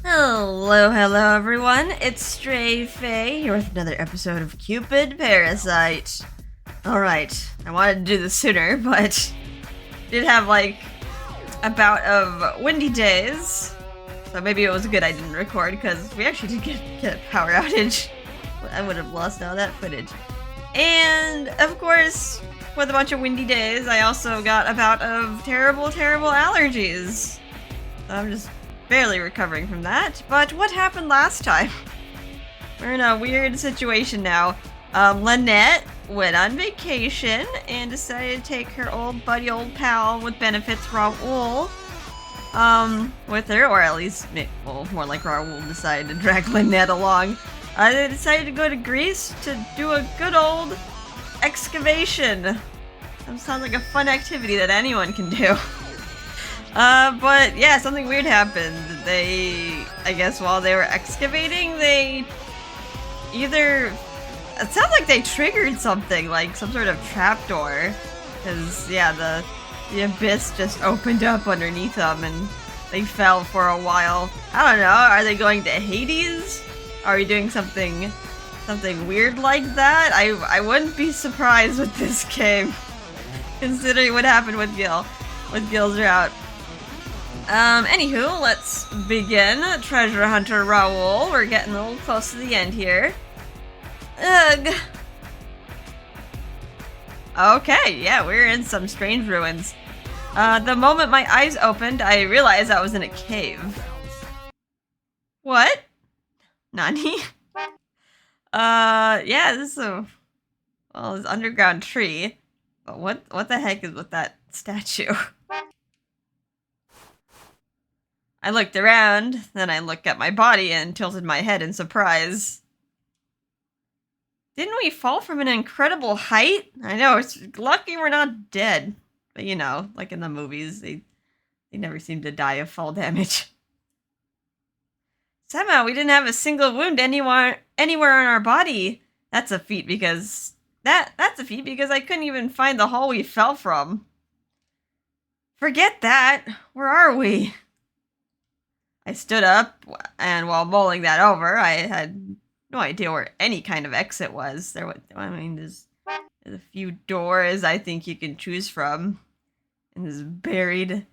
Hello everyone, it's Stray Faye here with another episode of Cupid Parasite. Alright, I wanted to do this sooner, but did have like a bout of windy days, so maybe it was good I didn't record because we actually did get a power outage. I would have lost all that footage. And of course, with a bunch of windy days, I also got a bout of terrible allergies. So I'm just barely recovering from that, but what happened last time? We're in a weird situation now. Lynette went on vacation and decided to take her old buddy, old pal with benefits, Raul, with her, or at least, well, more like Raul decided to drag Lynette along. They decided to go to Greece to do a good old excavation. That sounds like a fun activity that anyone can do. But yeah, something weird happened. I guess while they were excavating, it sounds like they triggered something, like some sort of trapdoor. Because, yeah, the abyss just opened up underneath them and they fell for a while. I don't know, are they going to Hades? Are we doing something weird like that? I wouldn't be surprised with this game, considering what happened with Gil. With Gil's route. Anywho, let's begin. Treasure Hunter Raul. We're getting a little close to the end here. Ugh. Okay, yeah, we're in some strange ruins. The moment my eyes opened, I realized I was in a cave. What? Nani? Yeah, this is this underground tree. But what the heck is with that statue? I looked around, then I looked at my body and tilted my head in surprise. Didn't we fall from an incredible height? I know, it's lucky we're not dead. But you know, like in the movies, they never seem to die of fall damage. Somehow we didn't have a single wound anywhere on our body. That's a feat because that's a feat because I couldn't even find the hole we fell from. Forget that. Where are we? I stood up, and while mulling that over, I had no idea where any kind of exit was. There's a few doors I think you can choose from in this buried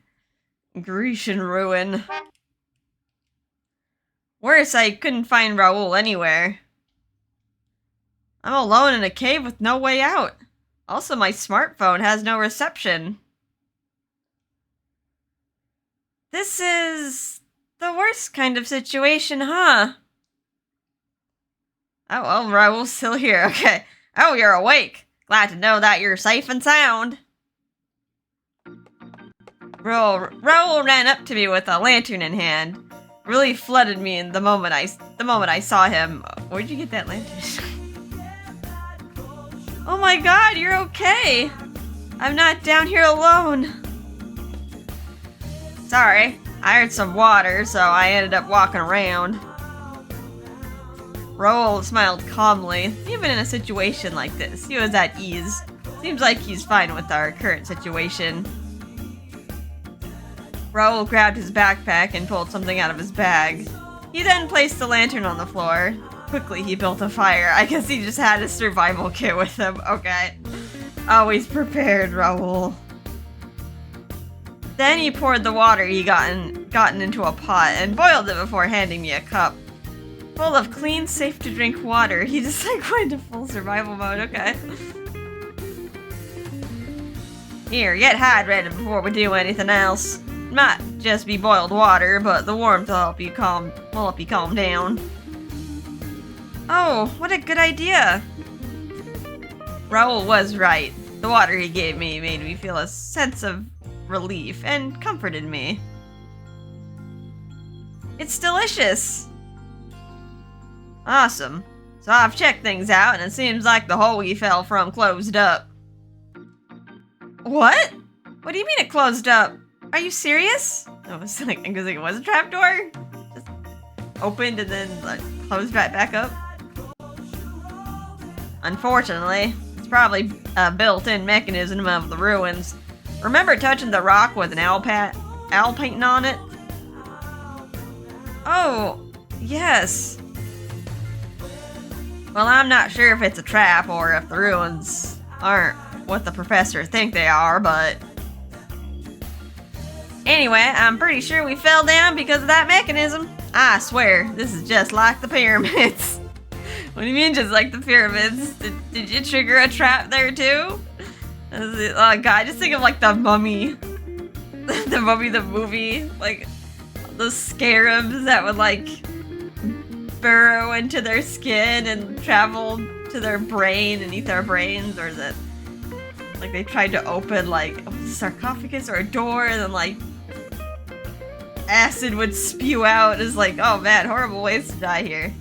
Grecian ruin. Worse, I couldn't find Raul anywhere. I'm alone in a cave with no way out. Also, my smartphone has no reception. This is the worst kind of situation, huh? Oh, well, Raul's still here, okay. Oh, you're awake. Glad to know that you're safe and sound. Raul ran up to me with a lantern in hand. Really flooded me in the moment I saw him. Where'd you get that lantern? Oh my god, you're okay. I'm not down here alone. Sorry. I heard some water, so I ended up walking around. Raul smiled calmly. Even in a situation like this, he was at ease. Seems like he's fine with our current situation. Raul grabbed his backpack and pulled something out of his bag. He then placed the lantern on the floor. Quickly, he built a fire. I guess he just had his survival kit with him. Okay. Always prepared, Raul. Then he poured the water he gotten into a pot and boiled it before handing me a cup. Full of clean, safe-to-drink water. He just went into full survival mode, okay. Here, get hydrated before we do anything else. It might just be boiled water, but the warmth will help you calm down. Oh, what a good idea. Raul was right. The water he gave me made me feel a sense of relief and comforted me. It's delicious. Awesome. So I've checked things out and it seems like the hole we fell from closed up. What? What do you mean it closed up? Are you serious? Oh, it was like it was a trapdoor? Just opened and then closed right back up? Unfortunately, it's probably a built-in mechanism of the ruins. Remember touching the rock with an owl painting on it? Oh, yes. Well, I'm not sure if it's a trap or if the ruins aren't what the professor think they are, but... Anyway, I'm pretty sure we fell down because of that mechanism. I swear, this is just like the pyramids. What do you mean just like the pyramids? Did you trigger a trap there too? Oh god, I just think of like the Mummy. The Mummy, the movie. Like, the scarabs that would like burrow into their skin and travel to their brain and eat their brains, or that like they tried to open like a sarcophagus or a door and then like acid would spew out. It's like, oh man, horrible ways to die here.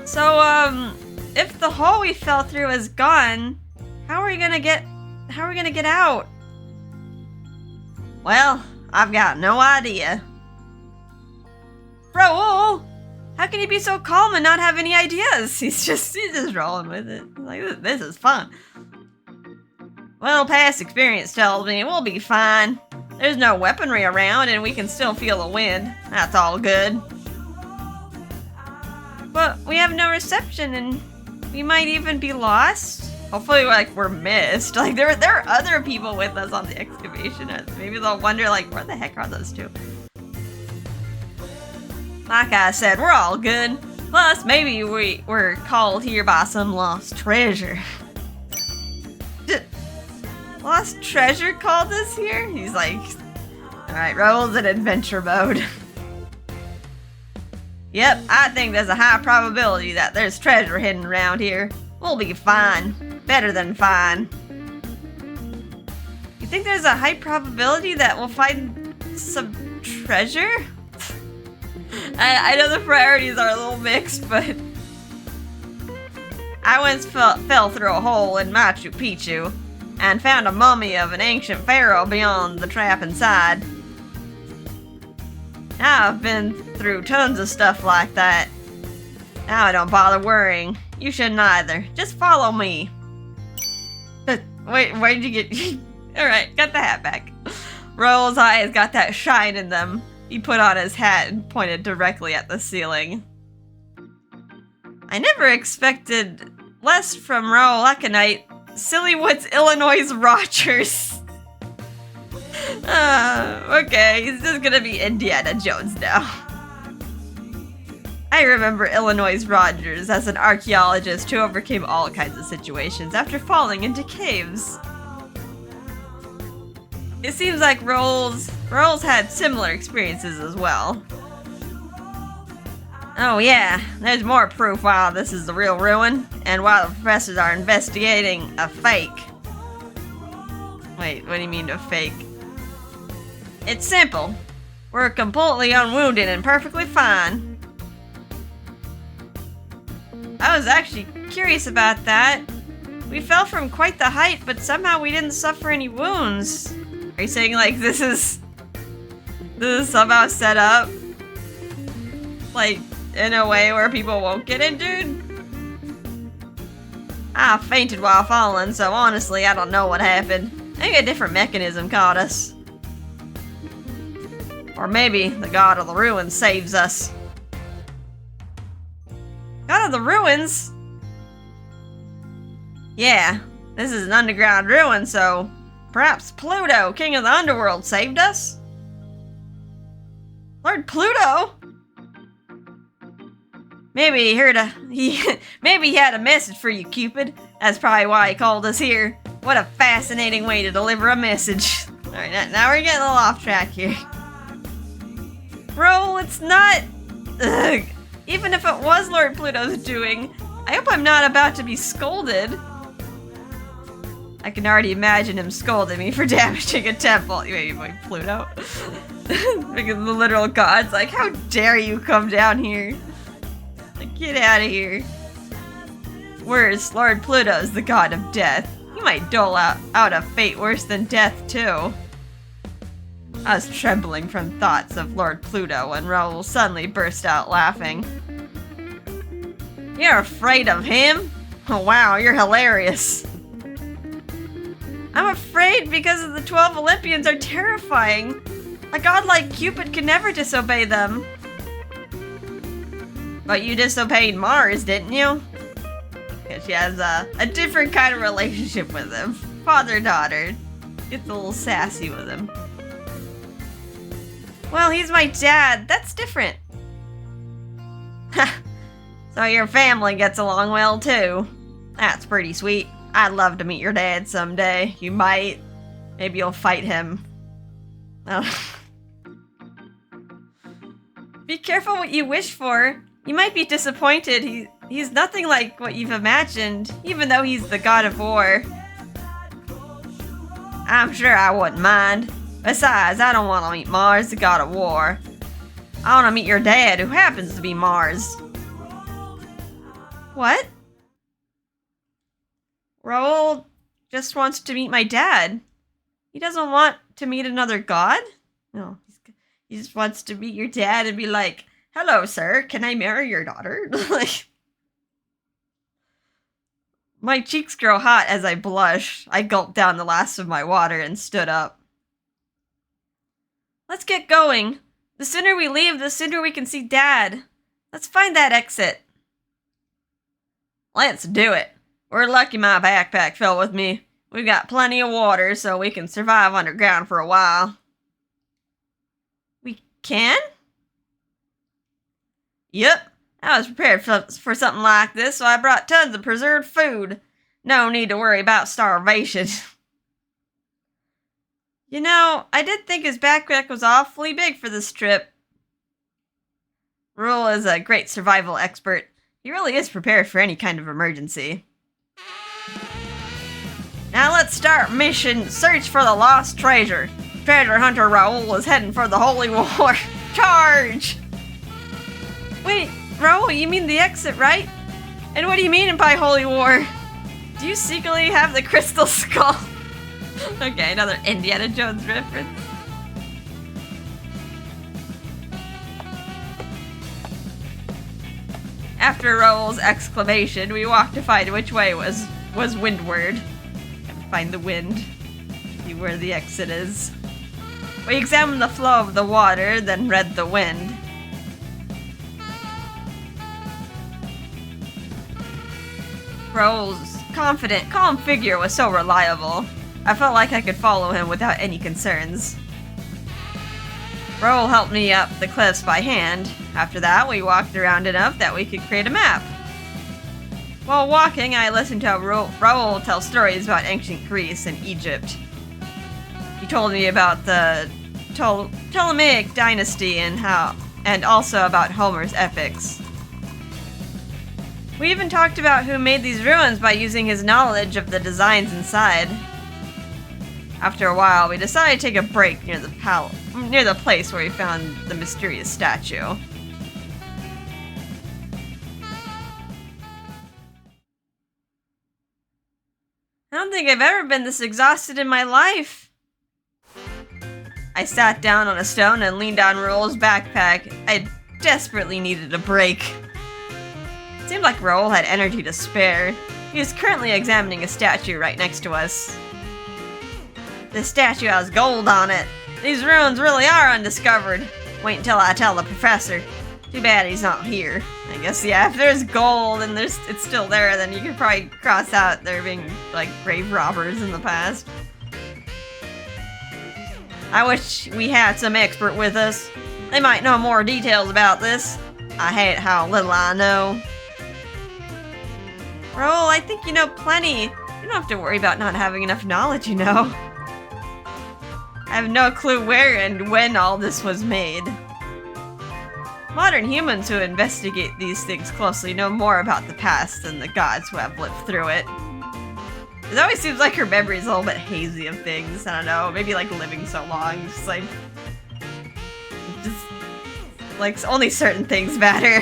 So if the hole we fell through is gone, how are we gonna get out? Well, I've got no idea. Raul, how can he be so calm and not have any ideas? He's just rolling with it. Like, this is fun. Well, past experience tells me we'll be fine. There's no weaponry around and we can still feel the wind. That's all good. But we have no reception and we might even be lost. Hopefully, like, we're missed. Like, there are other people with us on the excavation. Maybe they'll wonder, like, where the heck are those two? Like I said, we're all good. Plus, maybe we're called here by some lost treasure. Lost treasure called us here? He's like, alright, Raul's in adventure mode. Yep, I think there's a high probability that there's treasure hidden around here. We'll be fine. Better than fine. You think there's a high probability that we'll find some treasure? I know the priorities are a little mixed, but... I once fell through a hole in Machu Picchu and found a mummy of an ancient pharaoh beyond the trap inside. Now I've been through tons of stuff like that. Now I don't bother worrying. You shouldn't either. Just follow me. Wait, where did you get... Alright, got the hat back. Raul's eyes got that shine in them. He put on his hat and pointed directly at the ceiling. I never expected less from Raul Aconite. Sillywood's Illinois Rogers. Okay, he's just gonna be Indiana Jones now. I remember Illinois Rogers as an archaeologist who overcame all kinds of situations after falling into caves. It seems like Raul's had similar experiences as well. Oh yeah, there's more proof why this is the real ruin, and why the professors are investigating a fake. Wait, what do you mean a fake? It's simple. We're completely unwounded and perfectly fine. I was actually curious about that. We fell from quite the height, but somehow we didn't suffer any wounds. Are you saying like this is somehow set up? Like, in a way where people won't get injured? I fainted while falling, so honestly, I don't know what happened. Maybe a different mechanism caught us. Or maybe the god of the ruins saves us. God of the ruins? Yeah, this is an underground ruin, so perhaps Pluto, king of the underworld, saved us? Lord Pluto? Maybe he heard maybe he had a message for you, Cupid. That's probably why he called us here. What a fascinating way to deliver a message. Alright, now we're getting a little off track here. Raul, it's not... Ugh. Even if it was Lord Pluto's doing, I hope I'm not about to be scolded. I can already imagine him scolding me for damaging a temple. Wait, Pluto? Because the literal god's like, how dare you come down here? Like, get out of here. Worse, Lord Pluto's the god of death. He might dole out a fate worse than death, too. I was trembling from thoughts of Lord Pluto when Raul suddenly burst out laughing. You're afraid of him? Oh wow, you're hilarious. I'm afraid because of the 12 Olympians are terrifying. A god like Cupid could never disobey them. But you disobeyed Mars, didn't you? Because she has a different kind of relationship with him. Father-daughter. Gets a little sassy with him. Well, he's my dad. That's different. So your family gets along well, too. That's pretty sweet. I'd love to meet your dad someday. You might. Maybe you'll fight him. Be careful what you wish for. You might be disappointed. He's nothing like what you've imagined, even though he's the god of war. I'm sure I wouldn't mind. Besides, I don't want to meet Mars, the god of war. I want to meet your dad, who happens to be Mars. What? Raul just wants to meet my dad. He doesn't want to meet another god? No, he just wants to meet your dad and be like, hello, sir, can I marry your daughter? Like, my cheeks grow hot as I blush. I gulped down the last of my water and stood up. Let's get going. The sooner we leave, the sooner we can see Dad. Let's find that exit. Let's do it. We're lucky my backpack fell with me. We've got plenty of water, so we can survive underground for a while. We can? Yep. I was prepared for something like this, so I brought tons of preserved food. No need to worry about starvation. You know, I did think his backpack was awfully big for this trip. Raul is a great survival expert. He really is prepared for any kind of emergency. Now let's start mission Search for the Lost Treasure. Treasure Hunter Raul is heading for the Holy War. Charge! Wait, Raul, you mean the exit, right? And what do you mean by Holy War? Do you secretly have the crystal skull? Okay, another Indiana Jones reference. After Raul's exclamation, we walked to find which way was windward. Have to find the wind. See where the exit is. We examined the flow of the water, then read the wind. Raul's confident, calm figure was so reliable. I felt like I could follow him without any concerns. Raul helped me up the cliffs by hand. After that, we walked around enough that we could create a map. While walking, I listened to Raul tell stories about ancient Greece and Egypt. He told me about the Ptolemaic dynasty and also about Homer's epics. We even talked about who made these ruins by using his knowledge of the designs inside. After a while, we decided to take a break near the place where we found the mysterious statue. I don't think I've ever been this exhausted in my life. I sat down on a stone and leaned on Raul's backpack. I desperately needed a break. It seemed like Raul had energy to spare. He was currently examining a statue right next to us. This statue has gold on it. These ruins really are undiscovered. Wait until I tell the professor. Too bad he's not here. I guess, yeah, if there's gold and it's still there, then you could probably cross out there being, like, grave robbers in the past. I wish we had some expert with us. They might know more details about this. I hate how little I know. Raul, I think you know plenty. You don't have to worry about not having enough knowledge, you know. I have no clue where and when all this was made. Modern humans who investigate these things closely know more about the past than the gods who have lived through it. It always seems like her memory is a little bit hazy of things. I don't know, maybe like living so long, just like only certain things matter.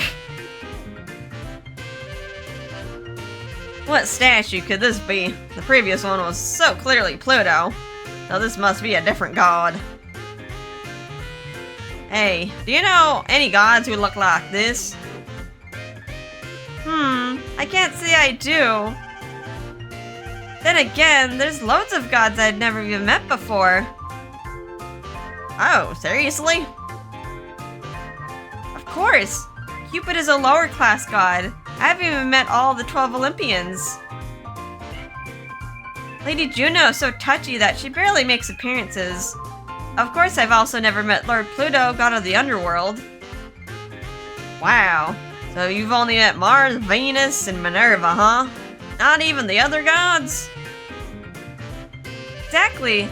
What statue could this be? The previous one was so clearly Pluto. So this must be a different god. Hey, do you know any gods who look like this? I can't say I do. Then again, there's loads of gods I'd never even met before. Oh, seriously? Of course! Cupid is a lower class god. I haven't even met all the 12 Olympians. Lady Juno is so touchy that she barely makes appearances. Of course, I've also never met Lord Pluto, god of the underworld. Wow. So you've only met Mars, Venus, and Minerva, huh? Not even the other gods? Exactly.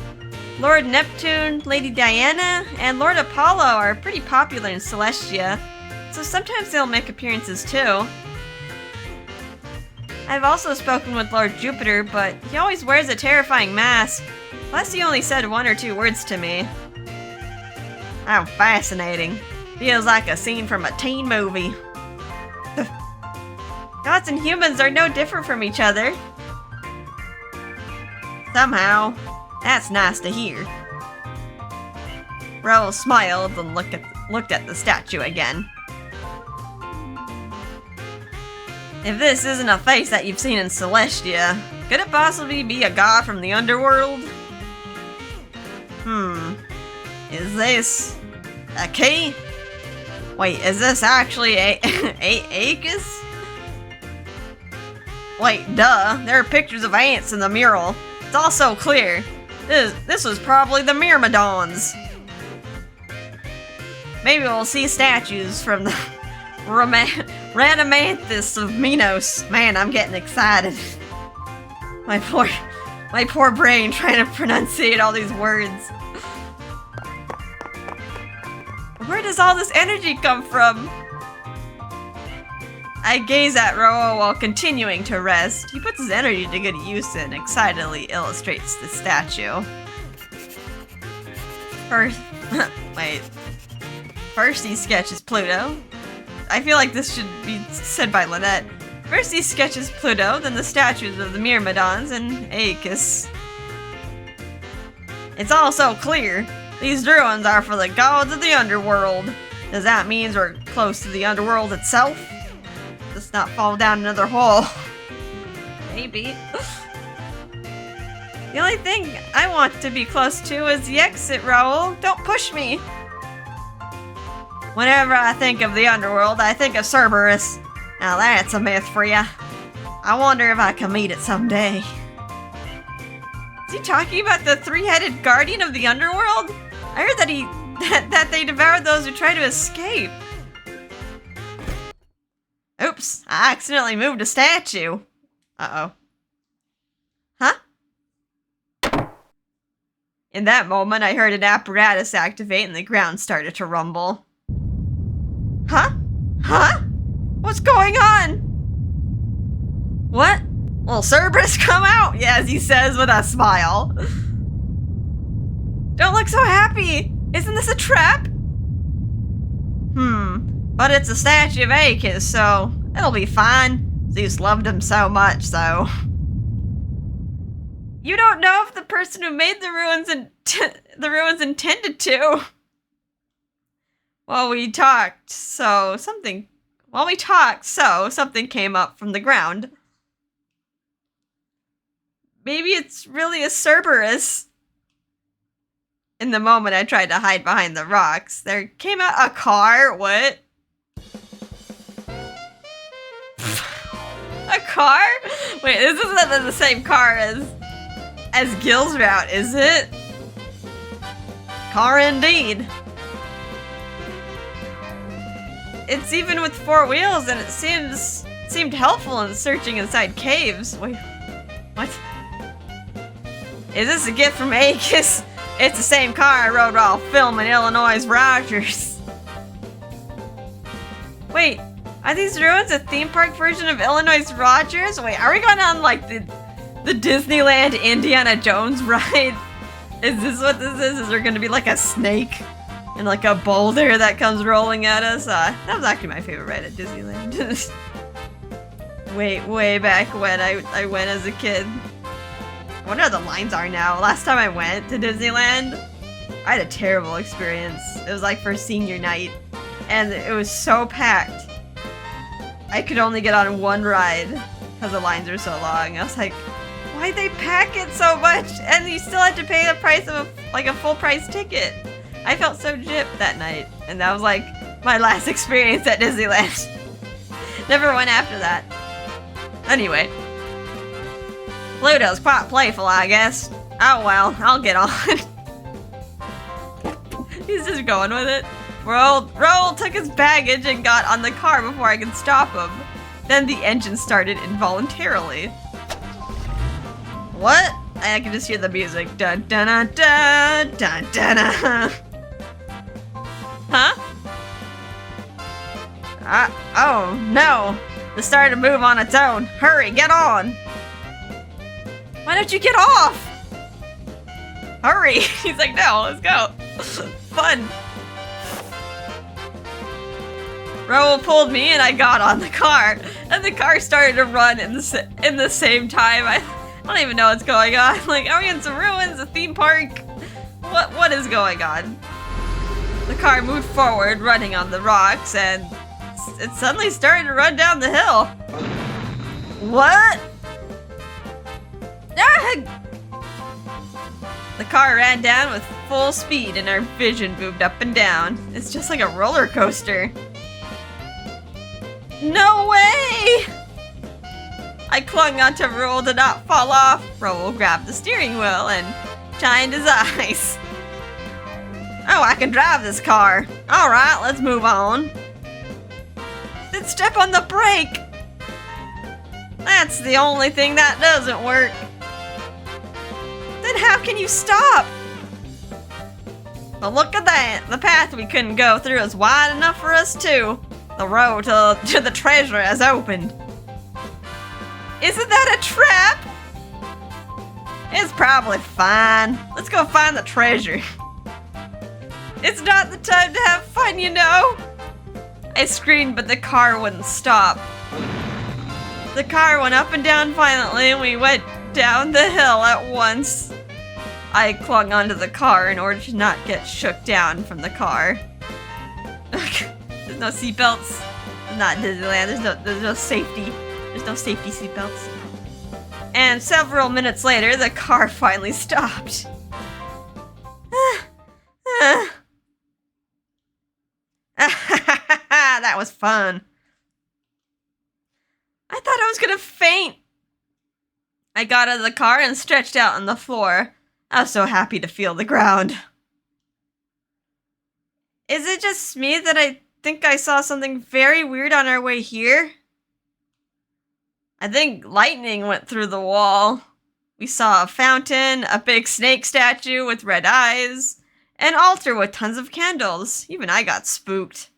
Lord Neptune, Lady Diana, and Lord Apollo are pretty popular in Celestia, so sometimes they'll make appearances too. I've also spoken with Lord Jupiter, but he always wears a terrifying mask. Plus he only said 1 or 2 words to me. How fascinating. Feels like a scene from a teen movie. Gods and humans are no different from each other. Somehow. That's nice to hear. Raul smiled and looked at the statue again. If this isn't a face that you've seen in Celestia, could it possibly be a god from the underworld? Is this a key? Wait, is this actually a Aegis? Wait, duh. There are pictures of ants in the mural. It's all so clear. This was probably the Myrmidons. Maybe we'll see statues from the Rhadamanthus of Minos. Man, I'm getting excited. My poor brain trying to pronunciate all these words. Where does all this energy come from? I gaze at Raul while continuing to rest. He puts his energy to good use and excitedly illustrates the statue. First he sketches Pluto. I feel like this should be said by Lynette. First he sketches Pluto, then the statues of the Myrmidons and Aegis. It's all so clear. These ruins are for the gods of the underworld. Does that mean we're close to the underworld itself? Let's not fall down another hole. Maybe. The only thing I want to be close to is the exit, Raul. Don't push me. Whenever I think of the underworld, I think of Cerberus. Now that's a myth for ya. I wonder if I can meet it someday. Is he talking about the 3-headed guardian of the underworld? I heard that they devoured those who tried to escape. Oops, I accidentally moved a statue. Uh-oh. Huh? In that moment, I heard an apparatus activate and the ground started to rumble. Huh? Huh? What's going on? What? Will Cerberus come out? Yeah, as he says with a smile. Don't look so happy! Isn't this a trap? But it's a statue of Aegis, so it'll be fine. Zeus loved him so much, so... You don't know if the person who made the ruins intended to. While we talked, so something came up from the ground. Maybe it's really a Cerberus. In the moment I tried to hide behind the rocks, there came out a car. What? A car? Wait, this isn't the same car as Gil's route, is it? Car indeed. It's even with 4 wheels, and it seemed helpful in searching inside caves. Wait, what? Is this a gift from Aegis? It's the same car I rode while filming Illinois' Rogers. Wait, are these ruins a theme park version of Illinois' Rogers? Wait, are we going on like the Disneyland Indiana Jones ride? Is this what this is? Is there going to be like a snake and like a boulder that comes rolling at us? That was actually my favorite ride at Disneyland. way back when I went as a kid. I wonder how the lines are now. Last time I went to Disneyland, I had a terrible experience. It was like for senior night, and it was so packed. I could only get on one ride because the lines are so long. I was like, why'd they pack it so much? And you still had to pay the price of a full price ticket. I felt so gypped that night, and that was like my last experience at Disneyland. Never went after that. Anyway. Pluto's quite playful, I guess. Oh well, I'll get on. He's just going with it. Raul took his baggage and got on the car before I could stop him. Then the engine started involuntarily. What? I can just hear the music. Dun dun dun dun dun dun dun. Huh? Oh no! It started to move on its own. Hurry, get on! Why don't you get off? Hurry! He's like, no, let's go. Fun. Raul pulled me and I got on the car. And the car started to run in the same time. I don't even know what's going on. Like, are we in some ruins, a theme park? What is going on? The car moved forward, running on the rocks, and it suddenly started to run down the hill. What? The car ran down with full speed and our vision moved up and down. It's just like a roller coaster. No way! I clung onto Raul to not fall off. Raul grabbed the steering wheel and shined his eyes. Oh, I can drive this car. Alright, let's move on. Then step on the brake! That's the only thing that doesn't work. Then how can you stop? But look at that! The path we couldn't go through is wide enough for us too. The road to the treasure has opened. Isn't that a trap? It's probably fine. Let's go find the treasure. It's not the time to have fun, you know? I screamed, but the car wouldn't stop. The car went up and down violently, and we went down the hill at once. I clung onto the car in order to not get shook down from the car. There's no seatbelts. Not Disneyland. There's no safety. There's no safety seatbelts. And several minutes later, the car finally stopped. That was fun. I thought I was gonna faint. I got out of the car and stretched out on the floor. I was so happy to feel the ground. Is it just me that I think I saw something very weird on our way here? I think lightning went through the wall. We saw a fountain, a big snake statue with red eyes, an altar with tons of candles. Even I got spooked.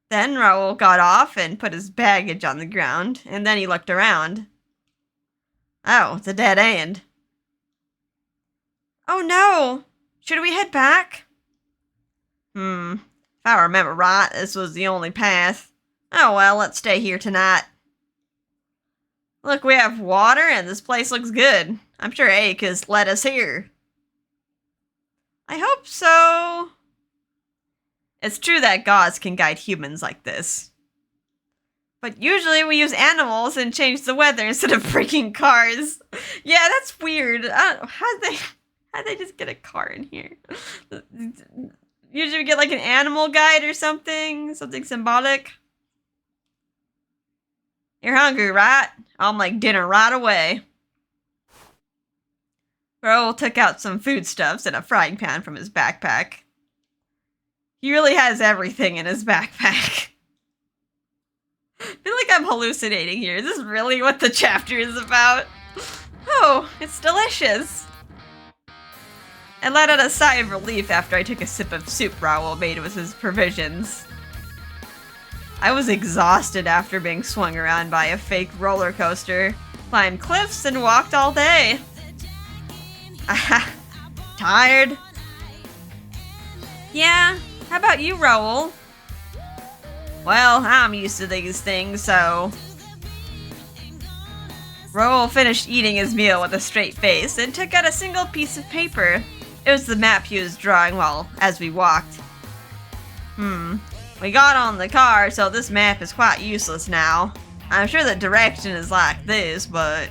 Then Raul got off and put his baggage on the ground, and then he looked around. Oh, it's a dead end. Oh no! Should we head back? If I remember right, this was the only path. Oh well, let's stay here tonight. Look, we have water and this place looks good. I'm sure Ake has led us here. I hope so. It's true that gods can guide humans like this. But usually we use animals and change the weather instead of breaking cars. Yeah, that's weird. How'd they just get a car in here? Usually we get like an animal guide or something. Something symbolic. You're hungry, right? I'll make dinner right away. Raul took out some foodstuffs and a frying pan from his backpack. He really has everything in his backpack. I feel like I'm hallucinating here. Is this really what the chapter is about? Oh, it's delicious. I let out a sigh of relief after I took a sip of soup Raul made with his provisions. I was exhausted after being swung around by a fake roller coaster, climbed cliffs, and walked all day. Tired? Yeah, how about you, Raul? Well, I'm used to these things, so... Raul finished eating his meal with a straight face and took out a single piece of paper. It was the map he was drawing as we walked. We got on the car, so this map is quite useless now. I'm sure the direction is like this, but...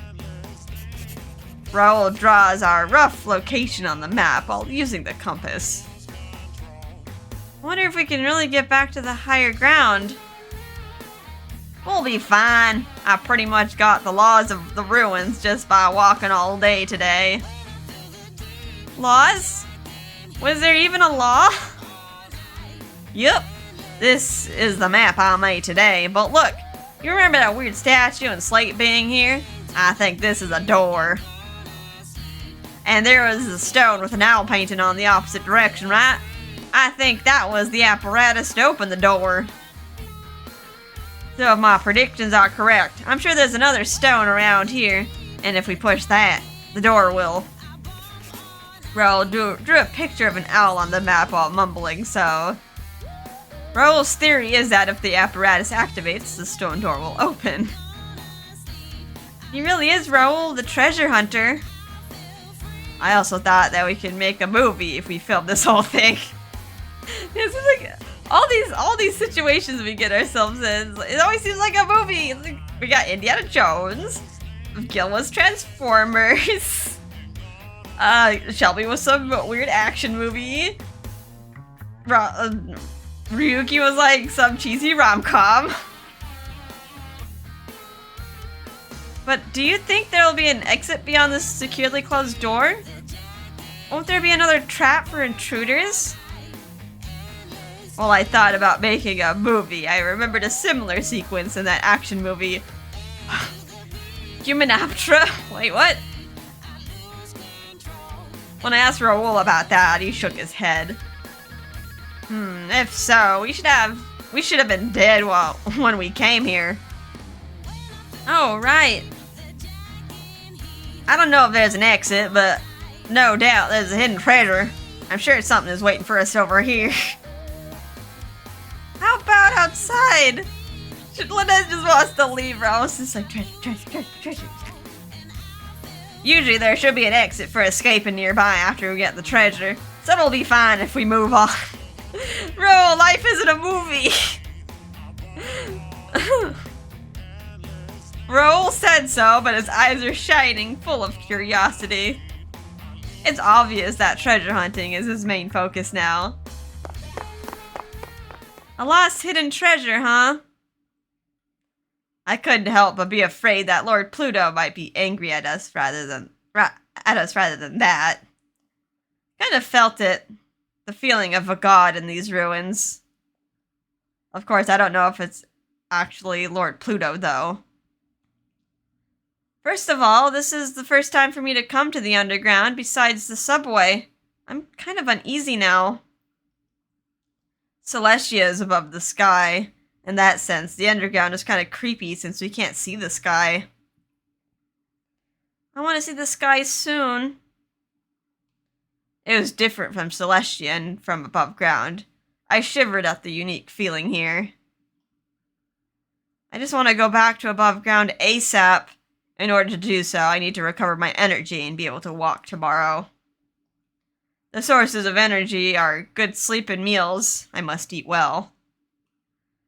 Raul draws our rough location on the map while using the compass. I wonder if we can really get back to the higher ground. We'll be fine. I pretty much got the laws of the ruins just by walking all day today. Laws? Was there even a law? Yup. This is the map I made today, but look, you remember that weird statue and slate being here? I think this is a door. And there was a stone with an owl painted on the opposite direction, right? I think that was the apparatus to open the door. So if my predictions are correct, I'm sure there's another stone around here, and if we push that, the door will. Raul drew a picture of an owl on the map while mumbling, so... Raul's theory is that if the apparatus activates, the stone door will open. He really is Raul, the treasure hunter. I also thought that we could make a movie if we filmed this whole thing. This is like all these situations we get ourselves in. It always seems like a movie. It's like, we got Indiana Jones, Gil was Transformers, Shelby was some weird action movie. Ryuki was like some cheesy rom-com. But do you think there will be an exit beyond this securely closed door? Won't there be another trap for intruders? Well, I thought about making a movie. I remembered a similar sequence in that action movie. Human Aptra? Wait, what? When I asked Raul about that, he shook his head. If so, we should have been dead when we came here. Oh, right. I don't know if there's an exit, but no doubt there's a hidden treasure. I'm sure something is waiting for us over here. How about outside? Lynette just wants to leave. Raul's just like, treasure. Usually there should be an exit for escaping nearby after we get the treasure, so it'll be fine if we move on. Bro, life isn't a movie! Raul said so, but his eyes are shining, full of curiosity. It's obvious that treasure hunting is his main focus now. A lost hidden treasure, huh? I couldn't help but be afraid that Lord Pluto might be angry at us rather than that. Kind of felt it. The feeling of a god in these ruins. Of course, I don't know if it's actually Lord Pluto, though. First of all, this is the first time for me to come to the underground besides the subway. I'm kind of uneasy now. Celestia is above the sky. In that sense, the underground is kind of creepy since we can't see the sky. I want to see the sky soon. It was different from Celestia and from above ground. I shivered at the unique feeling here. I just want to go back to above ground ASAP. In order to do so, I need to recover my energy and be able to walk tomorrow. The sources of energy are good sleep and meals. I must eat well.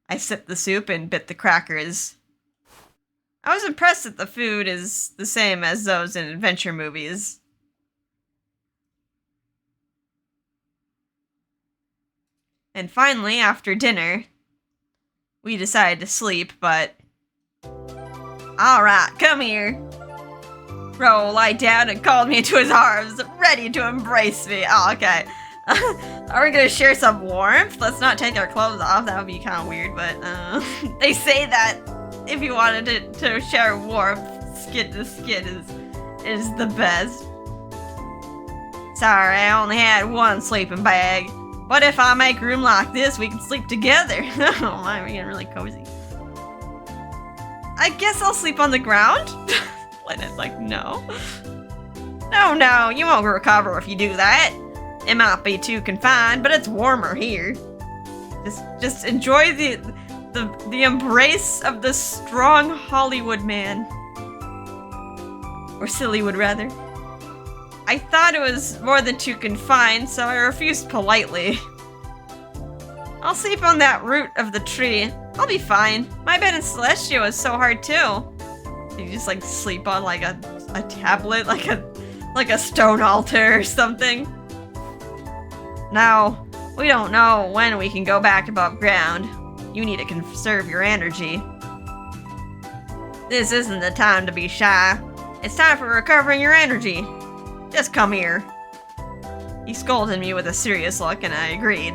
I sipped the soup and bit the crackers. I was impressed that the food is the same as those in adventure movies. And finally, after dinner, we decided to sleep, but... Alright, come here. Raul lied down and called me into his arms, ready to embrace me. Oh, okay. Are we gonna share some warmth? Let's not take our clothes off. That would be kind of weird, but they say that if you wanted to share warmth, skin to skin is the best. Sorry, I only had one sleeping bag. But if I make room like this, we can sleep together. Oh my, we're getting really cozy. I guess I'll sleep on the ground? Lynette's like, no. No, you won't recover if you do that. It might be too confined, but it's warmer here. Just enjoy the embrace of the strong Hollywood man. Or Sillywood, rather. I thought it was more than too confined, so I refused politely. I'll sleep on that root of the tree. I'll be fine. My bed in Celestia was so hard too. You just like sleep on like a tablet, like a stone altar or something. Now, We don't know when we can go back above ground. You need to conserve your energy. This isn't the time to be shy. It's time for recovering your energy. Just come here. He scolded me with a serious look, and I agreed.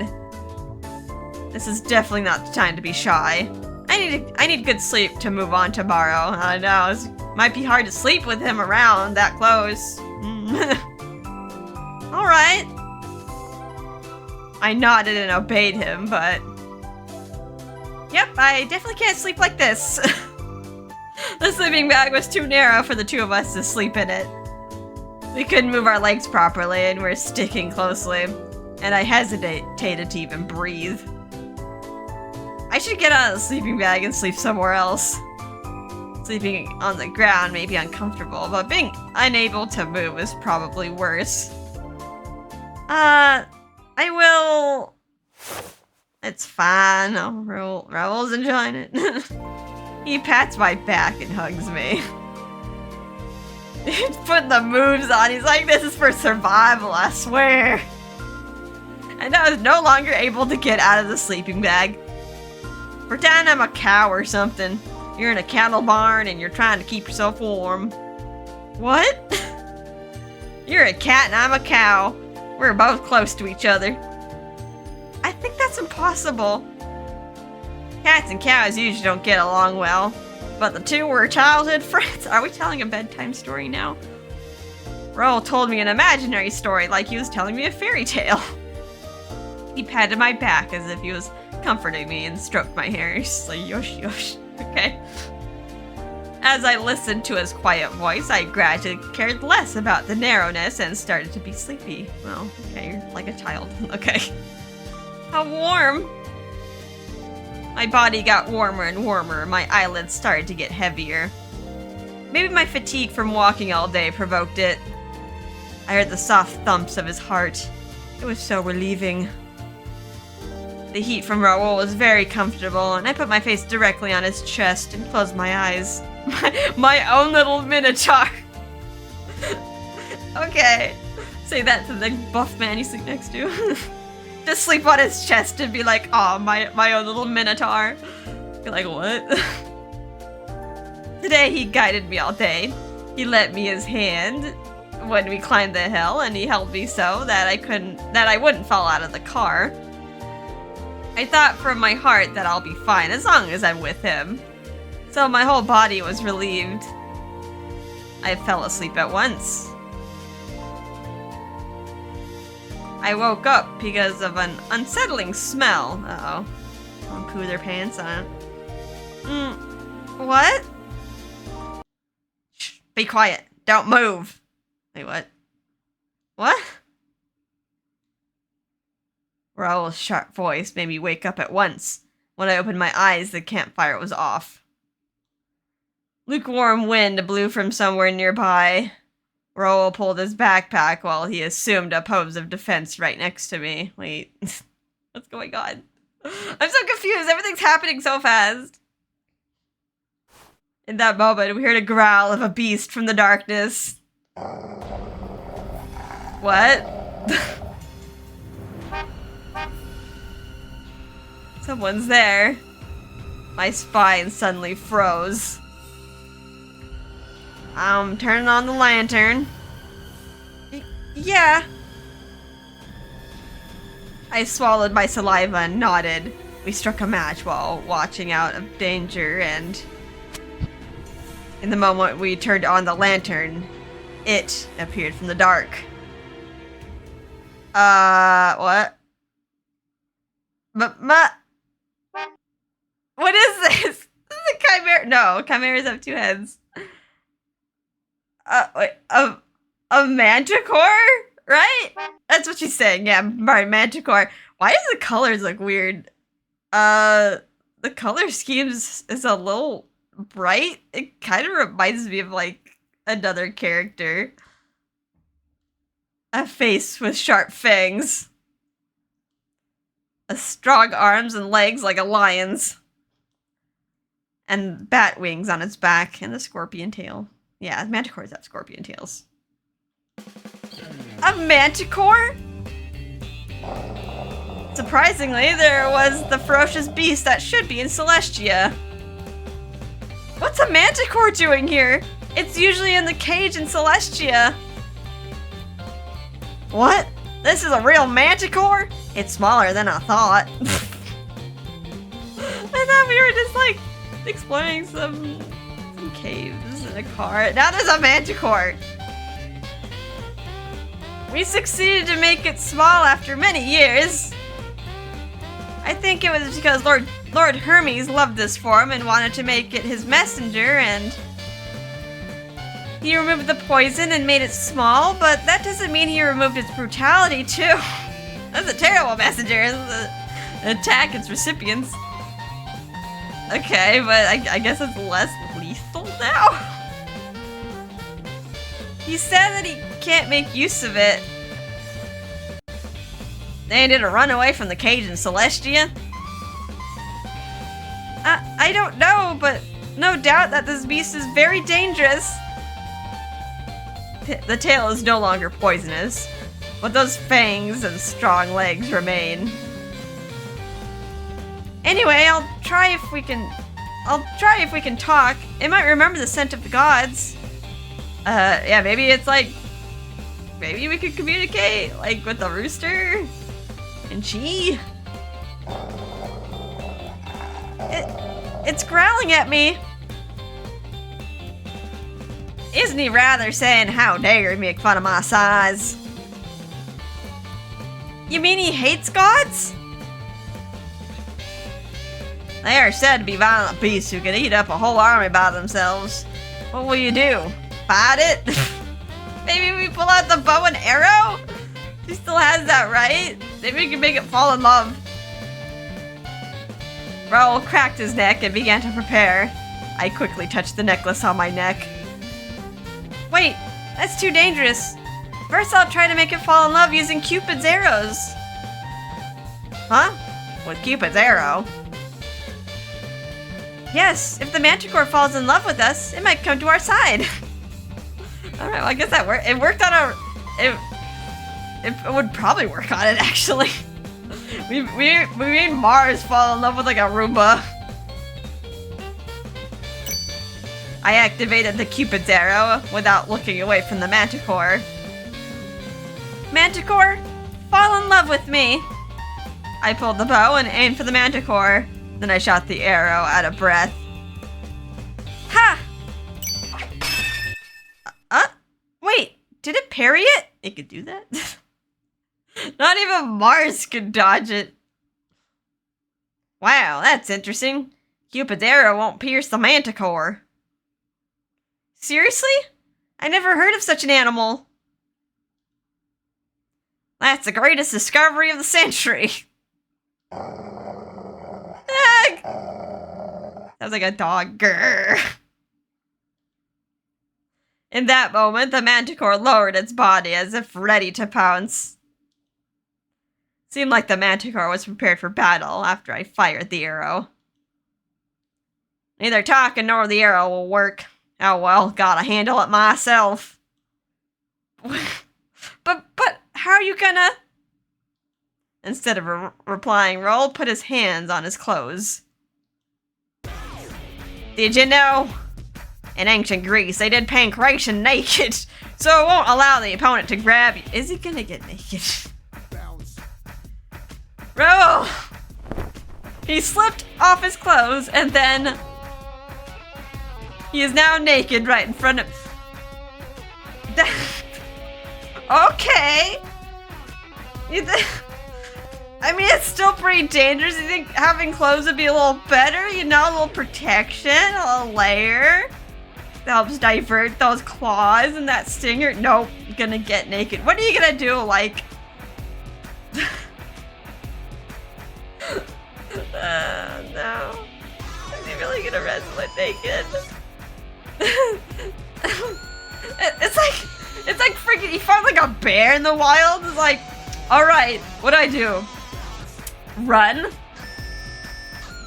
This is definitely not the time to be shy. I need good sleep to move on tomorrow. I know, it might be hard to sleep with him around that close. Alright. I nodded and obeyed him, but... Yep, I definitely can't sleep like this. The sleeping bag was too narrow for the two of us to sleep in it. We couldn't move our legs properly and we're sticking closely, and I hesitated to even breathe. I should get out of the sleeping bag and sleep somewhere else. Sleeping on the ground may be uncomfortable, but being unable to move is probably worse. I will... It's fine. Raul's enjoying it. He pats my back and hugs me. He's putting the moves on. He's like, this is for survival, I swear. And I was no longer able to get out of the sleeping bag. Pretend I'm a cow or something. You're in a cattle barn and you're trying to keep yourself warm. What? You're a cat and I'm a cow. We're both close to each other. I think that's impossible. Cats and cows usually don't get along well, but the two were childhood friends. Are we telling a bedtime story now? Raul told me an imaginary story like he was telling me a fairy tale. He patted my back as if he was comforting me and stroked my hair. He's like, yosh, yosh. Okay. As I listened to his quiet voice, I gradually cared less about the narrowness and started to be sleepy. Well, okay, you're like a child. Okay. How warm! My body got warmer and warmer. My eyelids started to get heavier. Maybe my fatigue from walking all day provoked it. I heard the soft thumps of his heart. It was so relieving. The heat from Raul was very comfortable, and I put my face directly on his chest and closed my eyes. My own little minotaur. Okay. Say that to the buff man you sleep next to. Just sleep on his chest and be like, oh, my own little minotaur. Be like, what? Today he guided me all day. He lent me his hand when we climbed the hill, and he held me so that I wouldn't fall out of the car. I thought from my heart that I'll be fine as long as I'm with him. So my whole body was relieved. I fell asleep at once. I woke up because of an unsettling smell. Uh-oh. Someone poo their pants on it. What? Shh, be quiet. Don't move. Wait, what? What? Raul's sharp voice made me wake up at once. When I opened my eyes, the campfire was off. Lukewarm wind blew from somewhere nearby. Raul pulled his backpack while he assumed a pose of defense right next to me. Wait, what's going on? I'm so confused. Everything's happening so fast. In that moment, we heard a growl of a beast from the darkness. What? Someone's there. My spine suddenly froze. I'm turning on the lantern. Yeah. I swallowed my saliva and nodded. We struck a match while watching out of danger, and in the moment we turned on the lantern, it appeared from the dark. What? What is this? This is a chimera. No, chimeras have two heads. Wait, a manticore? Right? That's what she's saying. Yeah, right, manticore. Why does the colors look weird? The color schemes is a little bright. It kind of reminds me of, like, another character. A face with sharp fangs. A strong arms and legs like a lion's. And bat wings on its back and a scorpion tail. Yeah, manticores have scorpion tails. A manticore? Surprisingly, there was the ferocious beast that should be in Celestia. What's a manticore doing here? It's usually in the cage in Celestia. What? This is a real manticore? It's smaller than I thought. I thought we were just like exploring some caves in a car. Now there's a manticore. We succeeded to make it small after many years. I think it was because Lord Hermes loved this form and wanted to make it his messenger, and he removed the poison and made it small, but that doesn't mean he removed its brutality too. That's a terrible messenger. Attack its recipients. Okay, but I guess it's less lethal now. He said that he can't make use of it. They did a runaway from the cage in Celestia? I don't know, but no doubt that this beast is very dangerous. The tail is no longer poisonous, but those fangs and strong legs remain. Anyway, I'll try if we can talk. It might remember the scent of the gods. Yeah, maybe it's like, maybe we could communicate, like with the rooster and she. It's growling at me. Isn't he rather saying, how dare you make fun of my size? You mean he hates gods? They are said to be violent beasts who can eat up a whole army by themselves. What will you do? Fight it? Maybe we pull out the bow and arrow? He still has that, right? Maybe we can make it fall in love. Raul cracked his neck and began to prepare. I quickly touched the necklace on my neck. Wait, that's too dangerous. First I'll try to make it fall in love using Cupid's arrows. Huh? With Cupid's arrow? Yes, if the manticore falls in love with us, it might come to our side. Alright, well I guess that worked. It worked on a... It would probably work on it, actually. We made Mars fall in love with like a Roomba. I activated the Cupid's arrow without looking away from the manticore. Manticore, fall in love with me. I pulled the bow and aimed for the manticore. Then I shot the arrow out of breath. Ha! Wait, did it parry it? It could do that? Not even Mars could dodge it. Wow, that's interesting. Cupid's arrow won't pierce the manticore. Seriously? I never heard of such an animal. That's the greatest discovery of the century. Sounds like a dog. Grr. In that moment, the manticore lowered its body as if ready to pounce. Seemed like the manticore was prepared for battle after I fired the arrow. Neither talking nor the arrow will work. Oh well, gotta handle it myself. But how are you gonna... Instead of replying, Raul put his hands on his clothes. Did you know? In ancient Greece, they did pancration naked, so it won't allow the opponent to grab you. Is he gonna get naked? Raul! He slipped off his clothes, and then... he is now naked right in front of... Okay! I mean, it's still pretty dangerous. You think having clothes would be a little better? You know, a little protection, a little layer. That helps divert those claws and that stinger. Nope, gonna get naked. What are you gonna do, like... no. Is he really gonna wrestle it naked? It's like freaking, he found like a bear in the wild. It's like, alright, what do I do? Run?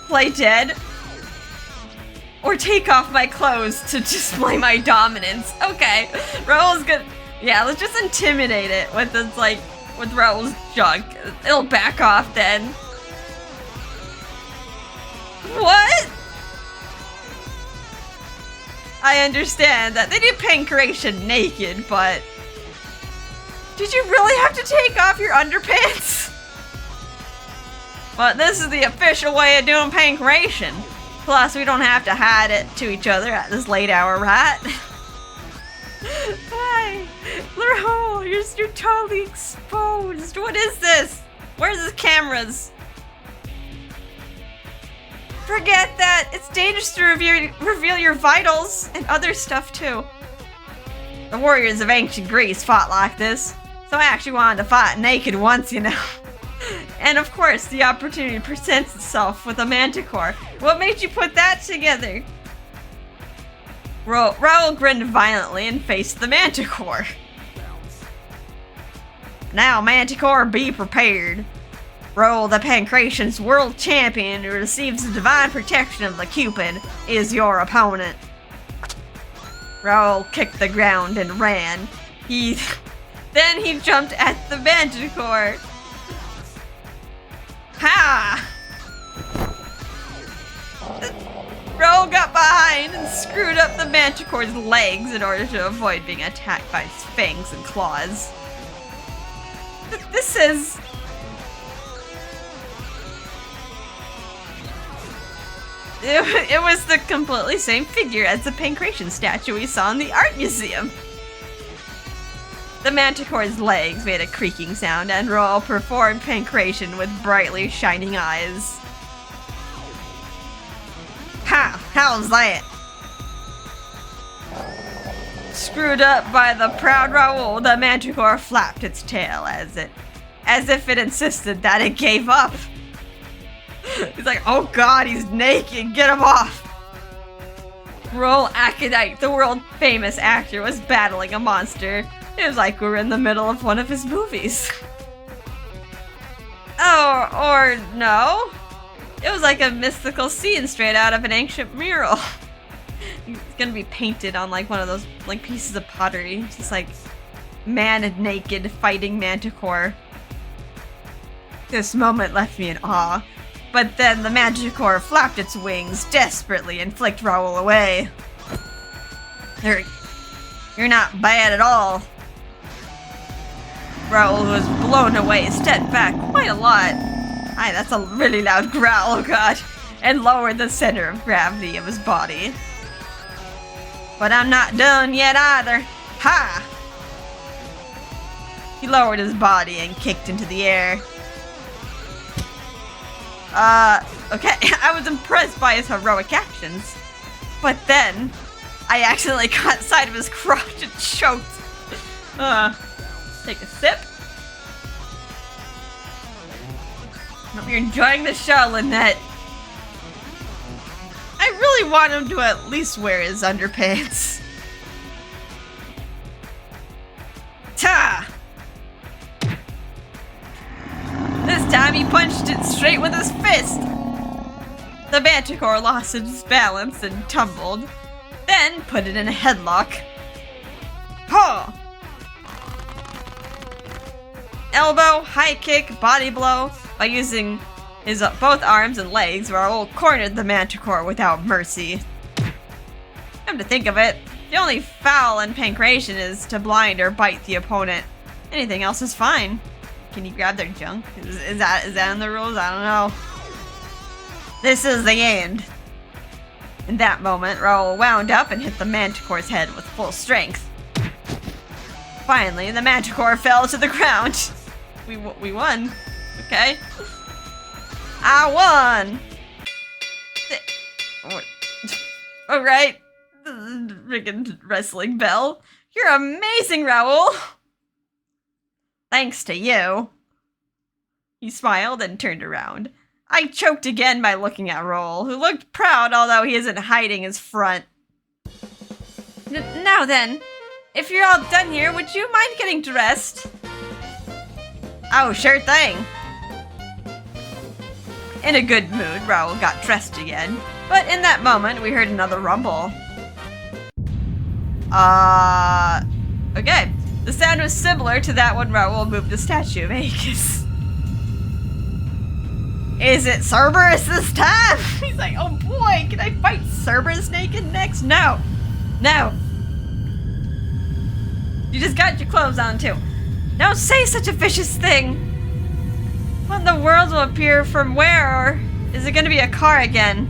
Play dead? Or take off my clothes to display my dominance? Okay, Raul's good. Yeah, let's just intimidate it with this like with Raul's junk. It'll back off then. What? I understand that they did pancreation naked, but did you really have to take off your underpants? But this is the official way of doing pancreation. Plus, we don't have to hide it to each other at this late hour, right? Hi, Raul, you're totally exposed. What is this? Where's the cameras? Forget that. It's dangerous to reveal your vitals and other stuff too. The warriors of ancient Greece fought like this, so I actually wanted to fight naked once, you know. And of course, the opportunity presents itself with a manticore. What made you put that together? Raul grinned violently and faced the manticore. Now, manticore, be prepared. Raul, the Pancreation's world champion who receives the divine protection of the Cupid, is your opponent. Raul kicked the ground and ran. Then he jumped at the manticore. Ha! Raul got behind and screwed up the manticore's legs in order to avoid being attacked by its fangs and claws. This is... It was the completely same figure as the Pancreation statue we saw in the art museum. The manticore's legs made a creaking sound, and Raul performed Pancreation with brightly shining eyes. Ha! How's that? Screwed up by the proud Raul, the manticore flapped its tail as if it insisted that it gave up. He's like, oh god, he's naked, get him off! Raul Aconite, the world-famous actor, was battling a monster. It was like we were in the middle of one of his movies. Oh, or no. It was like a mystical scene straight out of an ancient mural. It's gonna be painted on like one of those like pieces of pottery. Just like man and naked fighting manticore. This moment left me in awe. But then the manticore flapped its wings desperately and flicked Raul away. You're not bad at all. Raul, who was blown away, stepped back quite a lot. Aye, that's a really loud growl, oh god. And lowered the center of gravity of his body. But I'm not done yet either. Ha! He lowered his body and kicked into the air. Okay, I was impressed by his heroic actions. But then, I accidentally caught sight of his crotch and choked. Take a sip. Hope you're enjoying the show, Lynette. I really want him to at least wear his underpants. Ta! This time he punched it straight with his fist. The manticore lost its balance and tumbled, then put it in a headlock. Ha! Elbow, high kick, body blow. By using his both arms and legs, Raul cornered the manticore without mercy. Come to think of it, the only foul in Pancreation is to blind or bite the opponent. Anything else is fine. Can you grab their junk? Is that in the rules? I don't know. This is the end. In that moment, Raul wound up and hit the manticore's head with full strength. Finally, the manticore fell to the ground. We won. Okay. I won! Alright. Friggin' wrestling bell. You're amazing, Raul! Thanks to you. He smiled and turned around. I choked again by looking at Raul, who looked proud although he isn't hiding his front. Now then, if you're all done here, would you mind getting dressed? Oh, sure thing. In a good mood, Raul got dressed again, but in that moment we heard another rumble. Okay. The sound was similar to that when Raul moved the statue of Aegis. Is it Cerberus this time? He's like, oh boy, can I fight Cerberus naked next? No. No. You just got your clothes on too. Don't say such a vicious thing. What in the world will appear from where, or is it going to be a car again?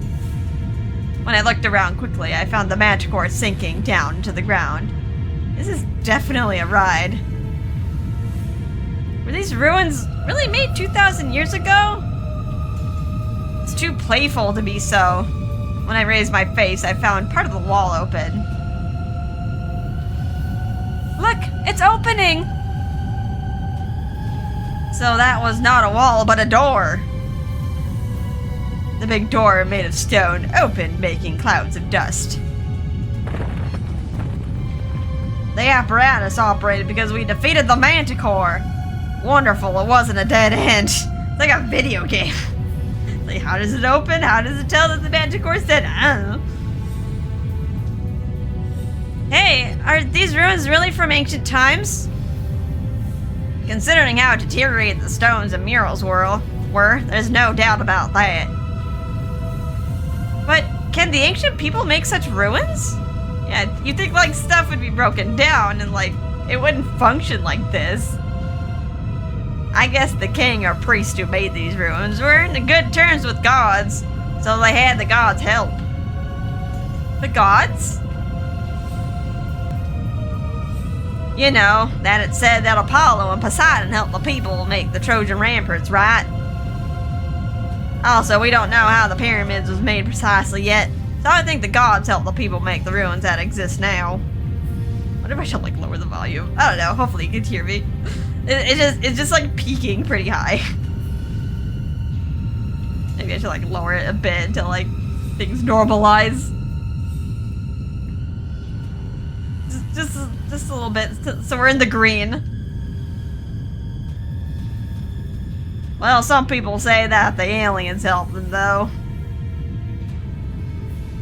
When I looked around quickly, I found the manticore sinking down to the ground. This is definitely a ride. Were these ruins really made 2,000 years ago? It's too playful to be so. When I raised my face, I found part of the wall open. Look, it's opening! So that was not a wall, but a door. The big door, made of stone, opened, making clouds of dust. The apparatus operated because we defeated the manticore. Wonderful, it wasn't a dead end. It's like a video game. Like, how does it open? How does it tell that the manticore's dead? I don't know. Hey, are these ruins really from ancient times? Considering how deteriorated the stones and murals were, there's no doubt about that. But can the ancient people make such ruins? Yeah, you'd think like stuff would be broken down and like it wouldn't function like this. I guess the king or priest who made these ruins were in good terms with gods, so they had the gods' help. The gods? You know, that it said that Apollo and Poseidon helped the people make the Trojan ramparts, right? Also, we don't know how the pyramids was made precisely yet, so I think the gods helped the people make the ruins that exist now. I wonder if I should like lower the volume. I don't know, hopefully you can hear me. It's just like peaking pretty high. Maybe I should like lower it a bit until like things normalize. Just a little bit, so we're in the green. Well, some people say that the aliens helped them, though.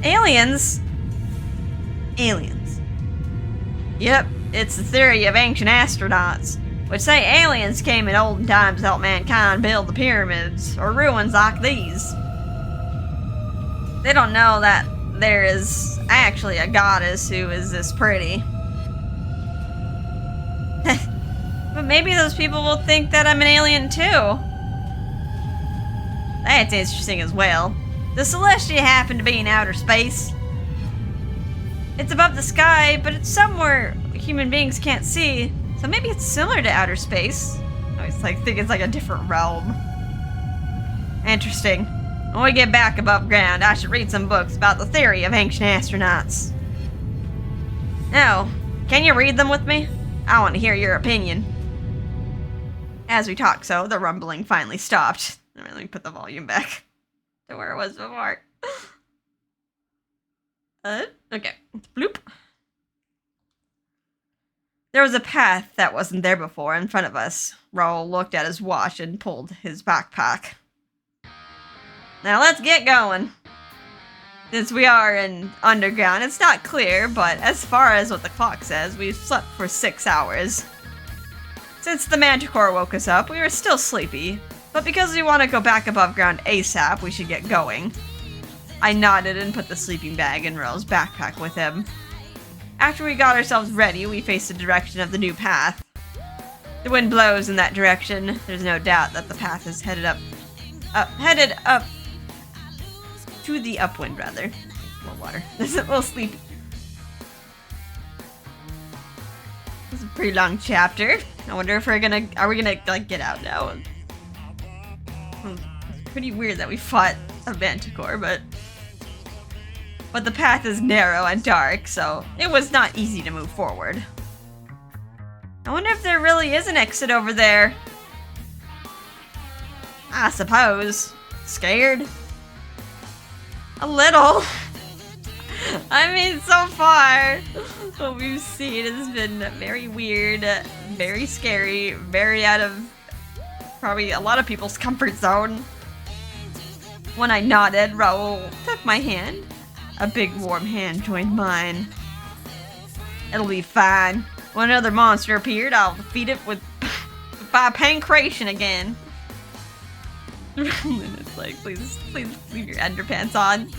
Aliens? Aliens. Yep, it's the theory of ancient astronauts, which say aliens came in olden times to help mankind build the pyramids, or ruins like these. They don't know that there is actually a goddess who is this pretty. But maybe those people will think that I'm an alien too. That's interesting as well. Does Celestia happen to be in outer space? It's above the sky, but it's somewhere human beings can't see, so maybe it's similar to outer space. I always think it's like a different realm. Interesting. When we get back above ground, I should read some books about the theory of ancient astronauts. Now, can you read them with me? I want to hear your opinion. As we talked so, the rumbling finally stopped. Let me put the volume back to where it was before. Okay. Bloop. There was a path that wasn't there before in front of us. Raul looked at his watch and pulled his backpack. Now let's get going. Since we are in underground, it's not clear, but as far as what the clock says, we've slept for 6 hours. Since the manticore woke us up, we were still sleepy, but because we want to go back above ground ASAP, we should get going. I nodded and put the sleeping bag in Raul's backpack with him. After we got ourselves ready, we faced the direction of the new path. The wind blows in that direction. There's no doubt that the path is headed up to the upwind, rather. A little water. This is a little sleepy. This is a pretty long chapter. I wonder if are we gonna like get out now? It's pretty weird that we fought a manticore, but the path is narrow and dark, so it was not easy to move forward. I wonder if there really is an exit over there. I suppose. Scared? A little. I mean, so far, what we've seen has been very weird, very scary, very out of probably a lot of people's comfort zone. When I nodded, Raul took my hand. A big warm hand joined mine. It'll be fine. When another monster appeared, I'll defeat it with by pancreation again. And it's like, please leave your underpants on.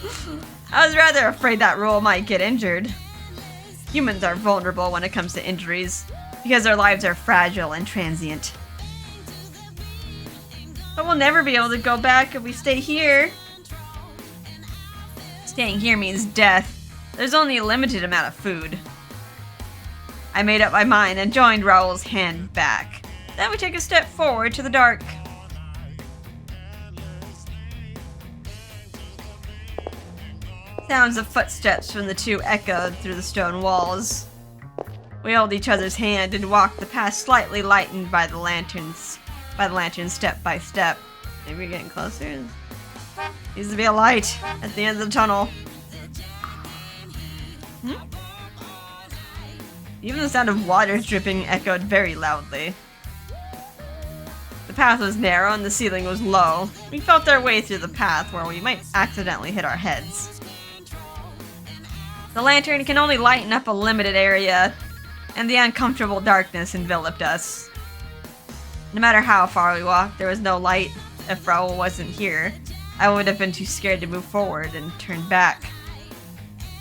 I was rather afraid that Raul might get injured. Humans are vulnerable when it comes to injuries, because their lives are fragile and transient. But we'll never be able to go back if we stay here. Staying here means death. There's only a limited amount of food. I made up my mind and joined Raul's hand back. Then we take a step forward to the dark. Sounds of footsteps from the two echoed through the stone walls. We held each other's hand and walked the path slightly lightened by the lanterns step by step. Maybe we're getting closer. Needs to be a light at the end of the tunnel. Even the sound of water dripping echoed very loudly. The path was narrow and the ceiling was low. We felt our way through the path where we might accidentally hit our heads. The lantern can only lighten up a limited area, and the uncomfortable darkness enveloped us. No matter how far we walked, there was no light. If Raul wasn't here, I would have been too scared to move forward and turn back.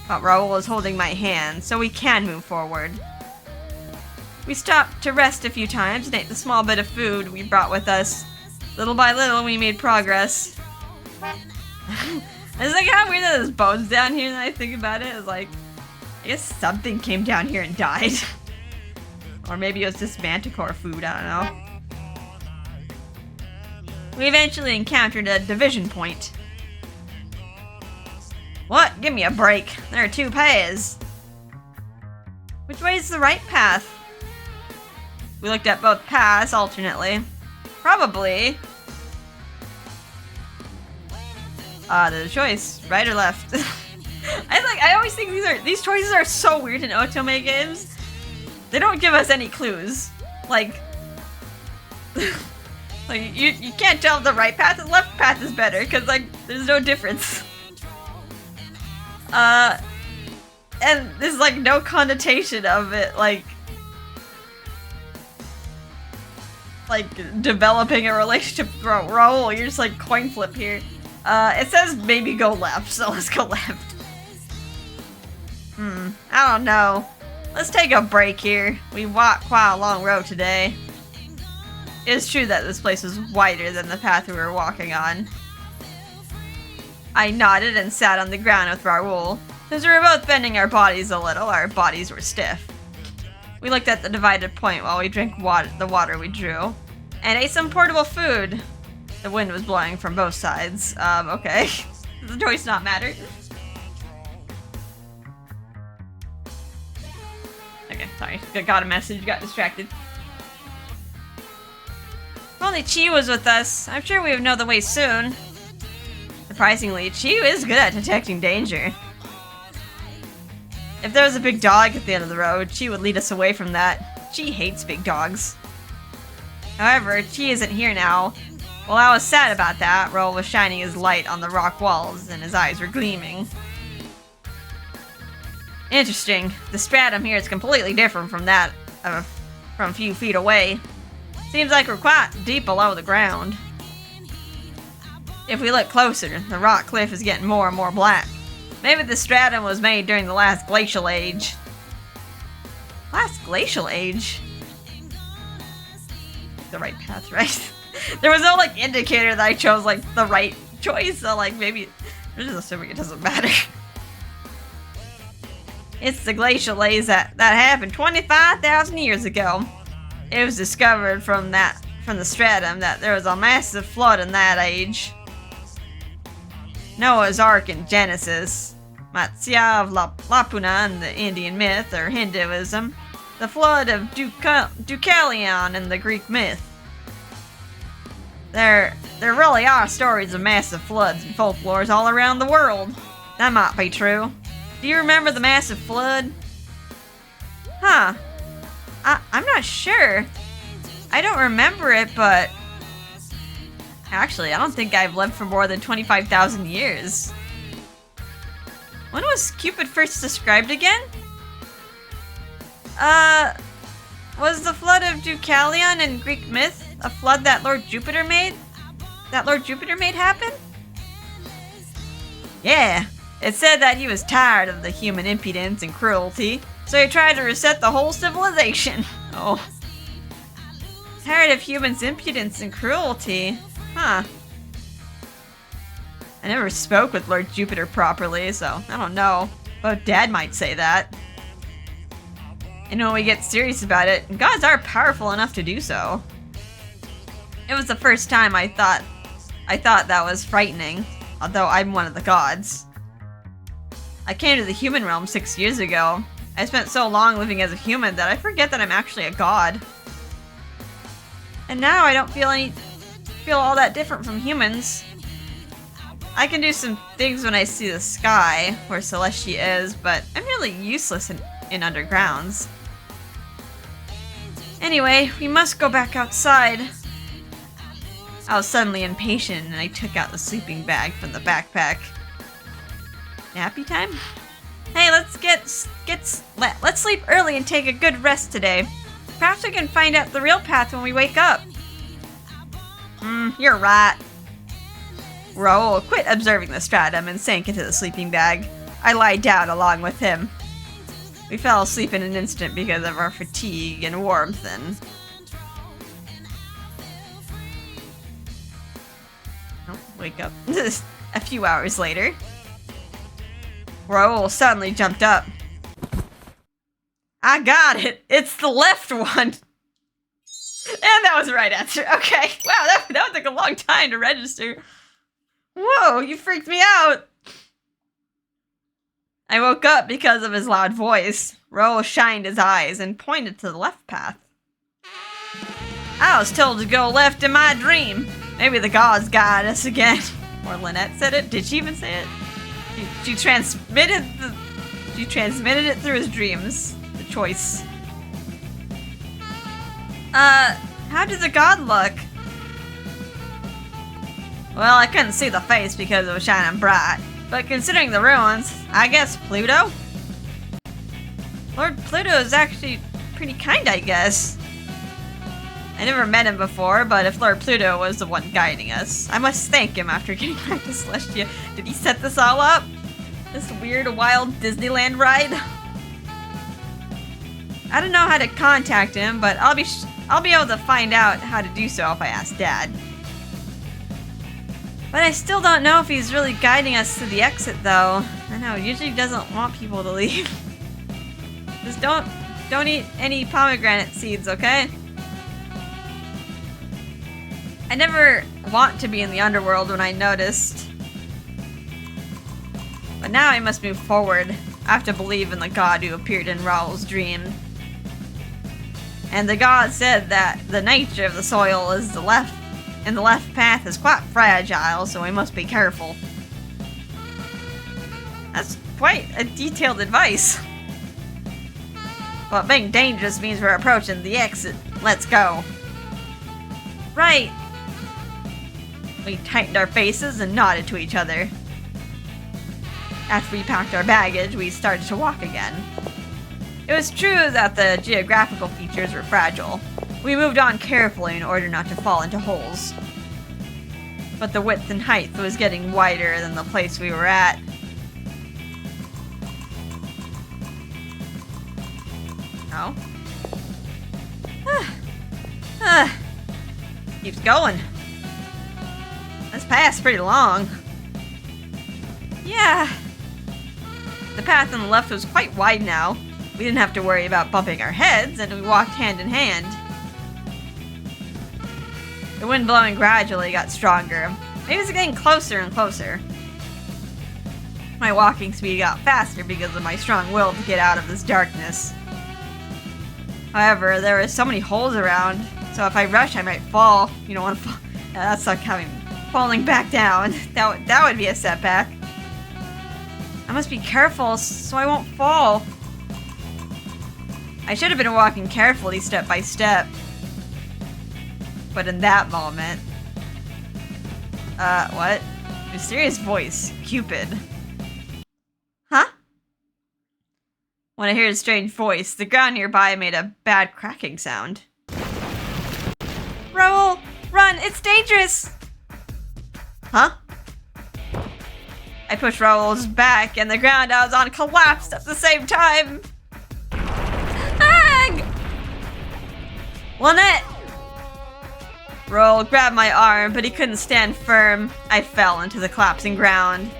But Raul is holding my hand, so we can move forward. We stopped to rest a few times and ate the small bit of food we brought with us. Little by little, we made progress. It's like how weird that there's bones down here, and I think about it. It's like, I guess something came down here and died. Or maybe it was just manticore food, I don't know. We eventually encountered a division point. What? Give me a break. There are two paths. Which way is the right path? We looked at both paths alternately. Probably. There's a choice. Right or left? I always think these choices are so weird in Otome games. They don't give us any clues. Like you can't tell if the right path and left path is better, because like there's no difference. And there's like no connotation of it like developing a relationship with Raul. You're just like coin flip here. It says maybe go left, so let's go left. I don't know. Let's take a break here. We walked quite a long road today. It's true that this place was wider than the path we were walking on. I nodded and sat on the ground with Raul. Since we were both bending our bodies a little, our bodies were stiff. We looked at the divided point while we drank the water we drew, and ate some portable food. The wind was blowing from both sides. Okay. Does the choice not matter? Okay, sorry. Got a message, got distracted. If only Chi was with us. I'm sure we would know the way soon. Surprisingly, Chi is good at detecting danger. If there was a big dog at the end of the road, Chi would lead us away from that. Chi hates big dogs. However, Chi isn't here now. While I was sad about that, Raul was shining his light on the rock walls and his eyes were gleaming. Interesting. The stratum here is completely different from that from a few feet away. Seems like we're quite deep below the ground. If we look closer, the rock cliff is getting more and more black. Maybe the stratum was made during the last glacial age. Last glacial age? The right path, right? There was no like indicator that I chose like the right choice, so like maybe I'm just assuming it doesn't matter. It's the glacial age that happened 25,000 years ago. It was discovered from the stratum that there was a massive flood in that age. Noah's Ark in Genesis, Matsya of Lapuna in the Indian myth or Hinduism, the flood of Deucalion in the Greek myth. There really are stories of massive floods and folklores all around the world. That might be true. Do you remember the massive flood? Huh. I'm not sure. I don't remember it, but... Actually, I don't think I've lived for more than 25,000 years. When was Cupid first described again? Was the flood of Deucalion in Greek myth a flood that Lord Jupiter made? That Lord Jupiter made happen? Yeah, it said that he was tired of the human impudence and cruelty, so he tried to reset the whole civilization. Oh. Tired of humans' impudence and cruelty? Huh. I never spoke with Lord Jupiter properly, so I don't know. But Dad might say that. And when we get serious about it, gods are powerful enough to do so. It was the first time I thought that was frightening, although I'm one of the gods. I came to the human realm 6 years ago. I spent so long living as a human that I forget that I'm actually a god. And now I don't feel all that different from humans. I can do some things when I see the sky, where Celestia is, but I'm really useless in undergrounds. Anyway, we must go back outside. I was suddenly impatient and I took out the sleeping bag from the backpack. Nappy time? Hey, let's sleep early and take a good rest today. Perhaps we can find out the real path when we wake up. You're right. Raul quit observing the stratum and sank into the sleeping bag. I lied down along with him. We fell asleep in an instant because of our fatigue and warmth and... Oh, wake up. A few hours later. Raul suddenly jumped up. I got it! It's the left one! And that was the right answer. Okay. Wow, that took a long time to register. Whoa, you freaked me out! I woke up because of his loud voice. Raul shined his eyes and pointed to the left path. I was told to go left in my dream. Maybe the gods guide us again. Or Lynette said it. Did she even say it? She transmitted it through his dreams. The choice. How did the god look? Well, I couldn't see the face because it was shining bright. But considering the ruins, I guess Pluto? Lord Pluto is actually pretty kind, I guess. I never met him before, but if Lord Pluto was the one guiding us, I must thank him after getting back to Celestia. Did he set this all up? This weird, wild Disneyland ride? I don't know how to contact him, but I'll be able to find out how to do so if I ask Dad. But I still don't know if he's really guiding us to the exit, though. I know, he usually doesn't want people to leave. Just don't eat any pomegranate seeds, okay? I never want to be in the underworld when I noticed. But now I must move forward. I have to believe in the god who appeared in Raul's dream. And the god said that the nature of the soil is the left, and the left path is quite fragile, so we must be careful. That's quite a detailed advice. But being dangerous means we're approaching the exit. Let's go. Right. We tightened our faces and nodded to each other. After we packed our baggage, we started to walk again. It was true that the geographical features were fragile. We moved on carefully in order not to fall into holes. But the width and height was getting wider than the place we were at. Oh. Keeps going. This path's pretty long. Yeah. The path on the left was quite wide now. We didn't have to worry about bumping our heads, and we walked hand in hand. The wind blowing gradually got stronger. Maybe it was getting closer and closer. My walking speed got faster because of my strong will to get out of this darkness. However, there were so many holes around, so if I rush, I might fall. You don't want to fall. Yeah, that's like falling back down. That would be a setback. I must be careful so I won't fall. I should have been walking carefully step by step. But in that moment... what? Mysterious voice. Cupid. Huh? when I heard a strange voice. The ground nearby made a bad cracking sound. Raul, run! It's dangerous! Huh? I pushed Raul's back, and the ground I was on collapsed at the same time. Ag! Lynette! Raul grabbed my arm, but he couldn't stand firm. I fell into the collapsing ground.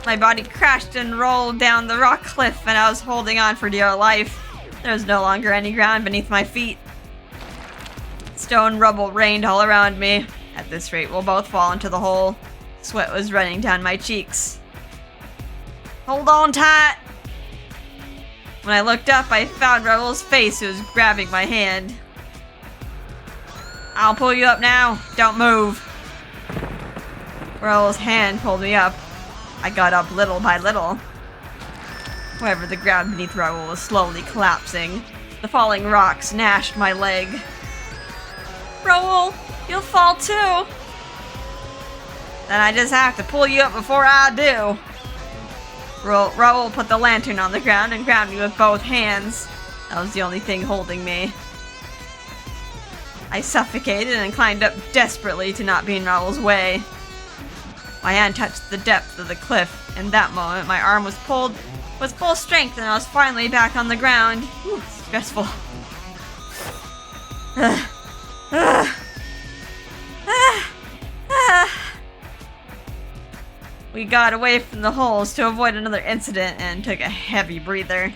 My body crashed and rolled down the rock cliff, and I was holding on for dear life. There was no longer any ground beneath my feet. Stone rubble rained all around me. At this rate, we'll both fall into the hole. Sweat was running down my cheeks. Hold on tight! When I looked up, I found Raul's face, who was grabbing my hand. I'll pull you up now. Don't move. Raul's hand pulled me up. I got up little by little. However, the ground beneath Raul was slowly collapsing. The falling rocks gnashed my leg. Raul, you'll fall too. Then I just have to pull you up before I do. Raul put the lantern on the ground and grabbed me with both hands. That was the only thing holding me. I suffocated and climbed up desperately to not be in Raul's way. My hand touched the depth of the cliff. In that moment, my arm was pulled with full strength, and I was finally back on the ground. Whew, stressful. We got away from the holes to avoid another incident and took a heavy breather.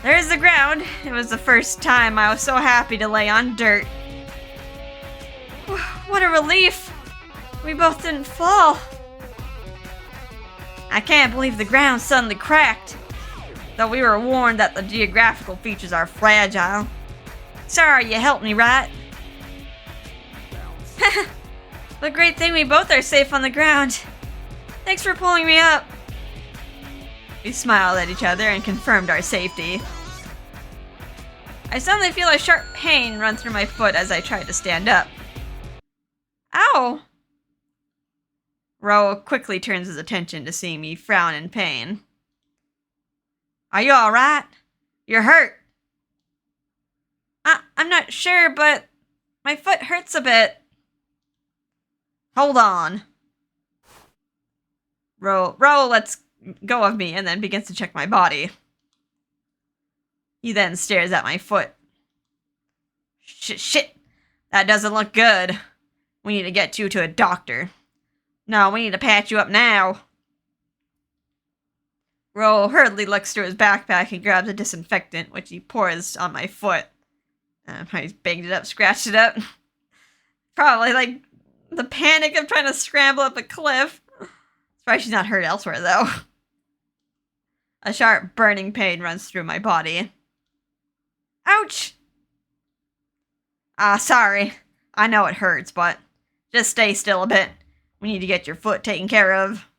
There's the ground. It was the first time I was so happy to lay on dirt. What a relief! We both didn't fall. I can't believe the ground suddenly cracked, though we were warned that the geographical features are fragile. Sorry you helped me, right? The great thing we both are safe on the ground. Thanks for pulling me up. We smiled at each other and confirmed our safety. I suddenly feel a sharp pain run through my foot as I tried to stand up. Ow! Raul quickly turns his attention to seeing me frown in pain. Are you alright? You're hurt. I'm not sure, but my foot hurts a bit. Hold on. Raul lets go of me and then begins to check my body. He then stares at my foot. Shit! That doesn't look good. We need to get you to a doctor. No, we need to patch you up now. Raul hurriedly looks through his backpack and grabs a disinfectant, which he pours on my foot. I banged it up, scratched it up. Probably like the panic of trying to scramble up a cliff. Surprised she's not hurt elsewhere, though. A sharp, burning pain runs through my body. Ouch! Sorry. I know it hurts, but just stay still a bit. We need to get your foot taken care of.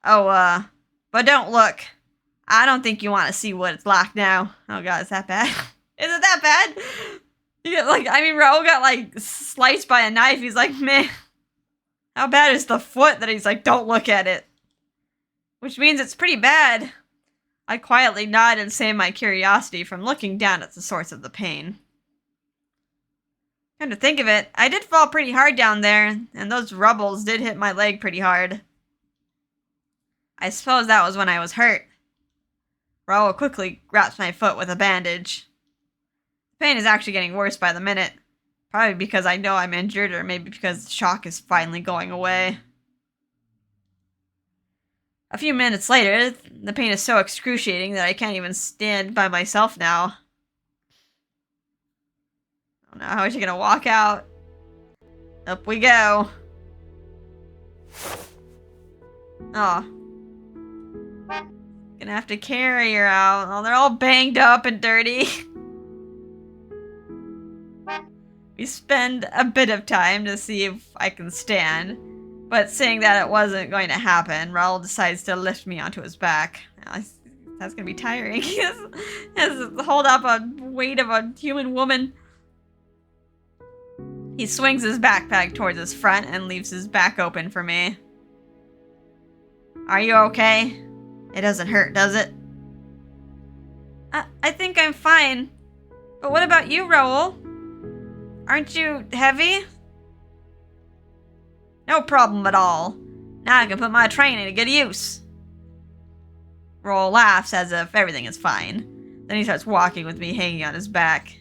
Oh, but don't look. I don't think you want to see what it's like now. Oh god, is that bad? Is it that bad? You get, Raul got, sliced by a knife. He's like, meh. How bad is the foot that he's like, don't look at it? Which means it's pretty bad. I quietly nod and save my curiosity from looking down at the source of the pain. Come to think of it, I did fall pretty hard down there, and those rubbles did hit my leg pretty hard. I suppose that was when I was hurt. Raul quickly wraps my foot with a bandage. The pain is actually getting worse by the minute. Probably because I know I'm injured, or maybe because the shock is finally going away. A few minutes later, the pain is so excruciating that I can't even stand by myself now. Oh no, how is she gonna walk out? Up we go. Oh. Gonna have to carry her out. Oh, they're all banged up and dirty. We spend a bit of time to see if I can stand, but seeing that it wasn't going to happen, Raul decides to lift me onto his back. That's gonna be tiring. He has to hold up a weight of a human woman. He swings his backpack towards his front and leaves his back open for me. Are you okay? It doesn't hurt, does it? I think I'm fine. But what about you, Raul? Aren't you heavy? No problem at all. Now I can put my training to good use. Raul laughs as if everything is fine. Then he starts walking with me hanging on his back.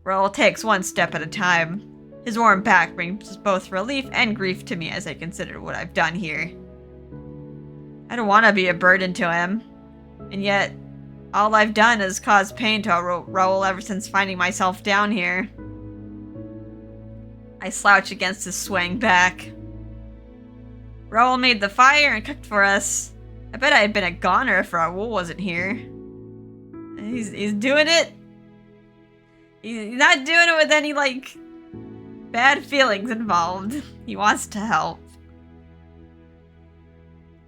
Raul takes one step at a time. His warm back brings both relief and grief to me as I consider what I've done here. I don't want to be a burden to him. And yet, all I've done is cause pain to Raul ever since finding myself down here. I slouch against his swaying back. Raul made the fire and cooked for us. I bet I had been a goner if Raul wasn't here. He's doing it. He's not doing it with any, like, bad feelings involved. He wants to help.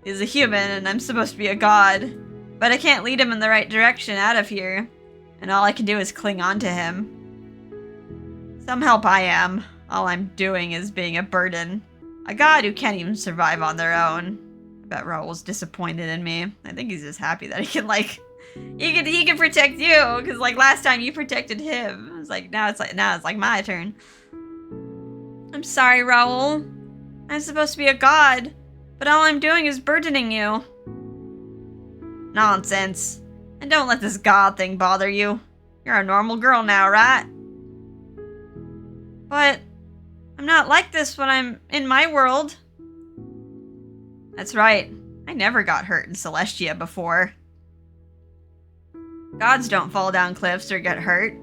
He's a human, and I'm supposed to be a god. But I can't lead him in the right direction out of here. And all I can do is cling on to him. Some help I am. All I'm doing is being a burden. A god who can't even survive on their own. I bet Raul's disappointed in me. I think he's just happy that he can, like... He can protect you, because, like, last time you protected him. It's like, now it's like my turn. I'm sorry, Raul. I'm supposed to be a god, but all I'm doing is burdening you. Nonsense. And don't let this god thing bother you. You're a normal girl now, right? But I'm not like this when I'm in my world. That's right. I never got hurt in Celestia before. Gods don't fall down cliffs or get hurt.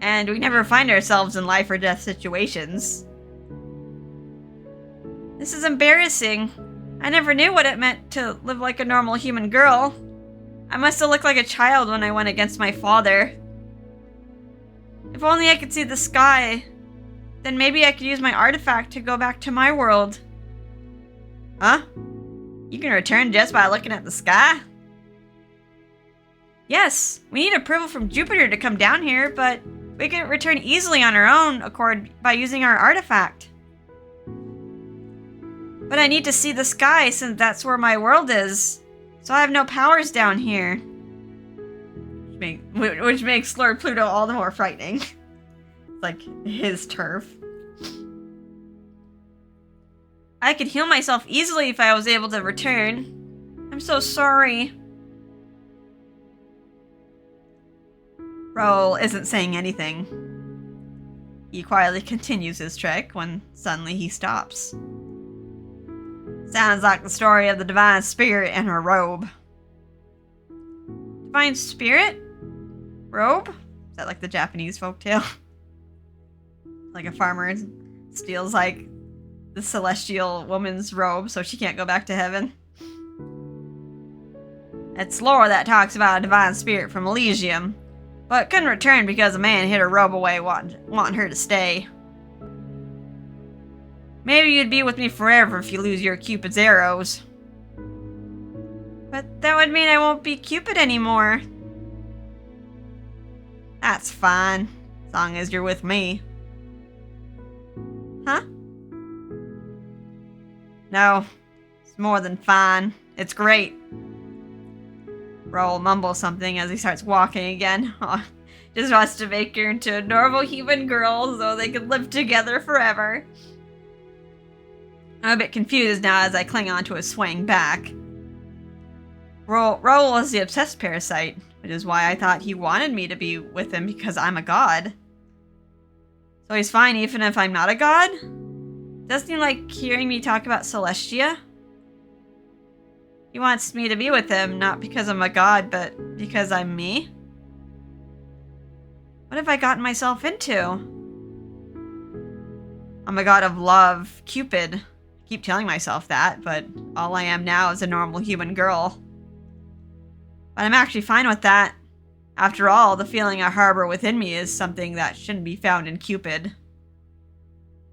And we never find ourselves in life or death situations. This is embarrassing. I never knew what it meant to live like a normal human girl. I must have looked like a child when I went against my father. If only I could see the sky, then maybe I could use my artifact to go back to my world. Huh? You can return just by looking at the sky? Yes, we need approval from Jupiter to come down here, but we can return easily on our own accord by using our artifact. But I need to see the sky since that's where my world is. So I have no powers down here. Which makes Lord Pluto all the more frightening. It's like his turf. I could heal myself easily if I was able to return. I'm so sorry. Raul isn't saying anything. He quietly continues his trek when suddenly he stops. Sounds like the story of the divine spirit and her robe. Divine spirit? Robe? Is that like the Japanese folktale? Like a farmer steals like the celestial woman's robe so she can't go back to heaven. It's lore that talks about a divine spirit from Elysium, but couldn't return because a man hid her robe away wanting her to stay. Maybe you'd be with me forever if you lose your Cupid's arrows. But that would mean I won't be Cupid anymore. That's fine, as long as you're with me. Huh? No, it's more than fine. It's great. Raul mumbles something as he starts walking again. Just wants to make her into a normal human girl so they can live together forever. I'm a bit confused now as I cling onto his swaying back. Raul is the obsessed parasite, which is why I thought he wanted me to be with him because I'm a god. So he's fine even if I'm not a god? Doesn't he like hearing me talk about Celestia? He wants me to be with him, not because I'm a god, but because I'm me? What have I gotten myself into? I'm a god of love, Cupid. I keep telling myself that, but all I am now is a normal human girl. But I'm actually fine with that. After all, the feeling I harbor within me is something that shouldn't be found in Cupid.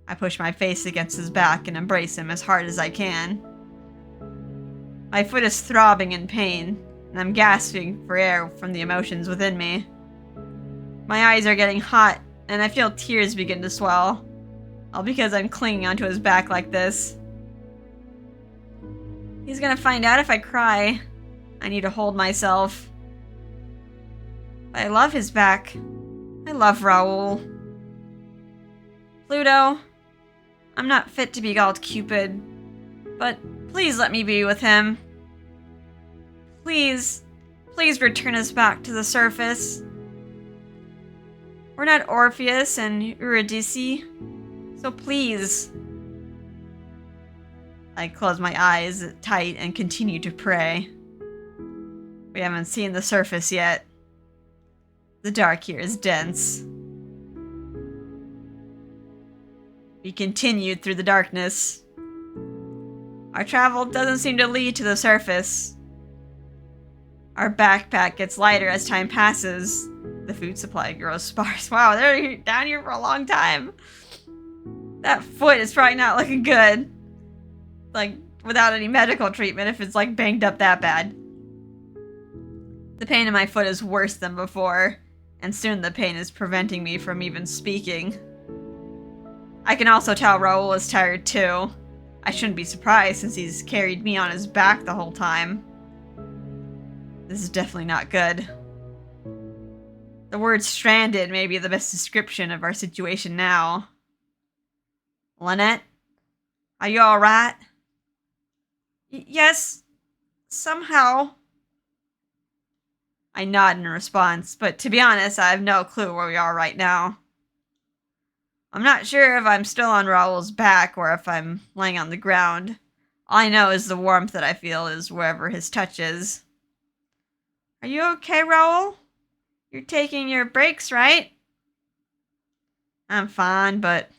I push my face against his back and embrace him as hard as I can. My foot is throbbing in pain, and I'm gasping for air from the emotions within me. My eyes are getting hot, and I feel tears begin to swell, all because I'm clinging onto his back like this. He's gonna find out if I cry. I need to hold myself. I love his back. I love Raul. Pluto, I'm not fit to be called Cupid, but please let me be with him. Please return us back to the surface. We're not Orpheus and Eurydice, so please. I close my eyes tight and continue to pray. We haven't seen the surface yet. The dark here is dense. We continued through the darkness. Our travel doesn't seem to lead to the surface. Our backpack gets lighter as time passes. The food supply grows sparse. Wow, they're down here for a long time. That foot is probably not looking good. Like, without any medical treatment if it's like banged up that bad. The pain in my foot is worse than before, and soon the pain is preventing me from even speaking. I can also tell Raul is tired too. I shouldn't be surprised since he's carried me on his back the whole time. This is definitely not good. The word stranded may be the best description of our situation now. Lynette, are you alright? Yes, somehow. I nod in response, but to be honest, I have no clue where we are right now. I'm not sure if I'm still on Raul's back or if I'm laying on the ground. All I know is the warmth that I feel is wherever his touch is. Are you okay, Raul? You're taking your breaks, right? I'm fine, but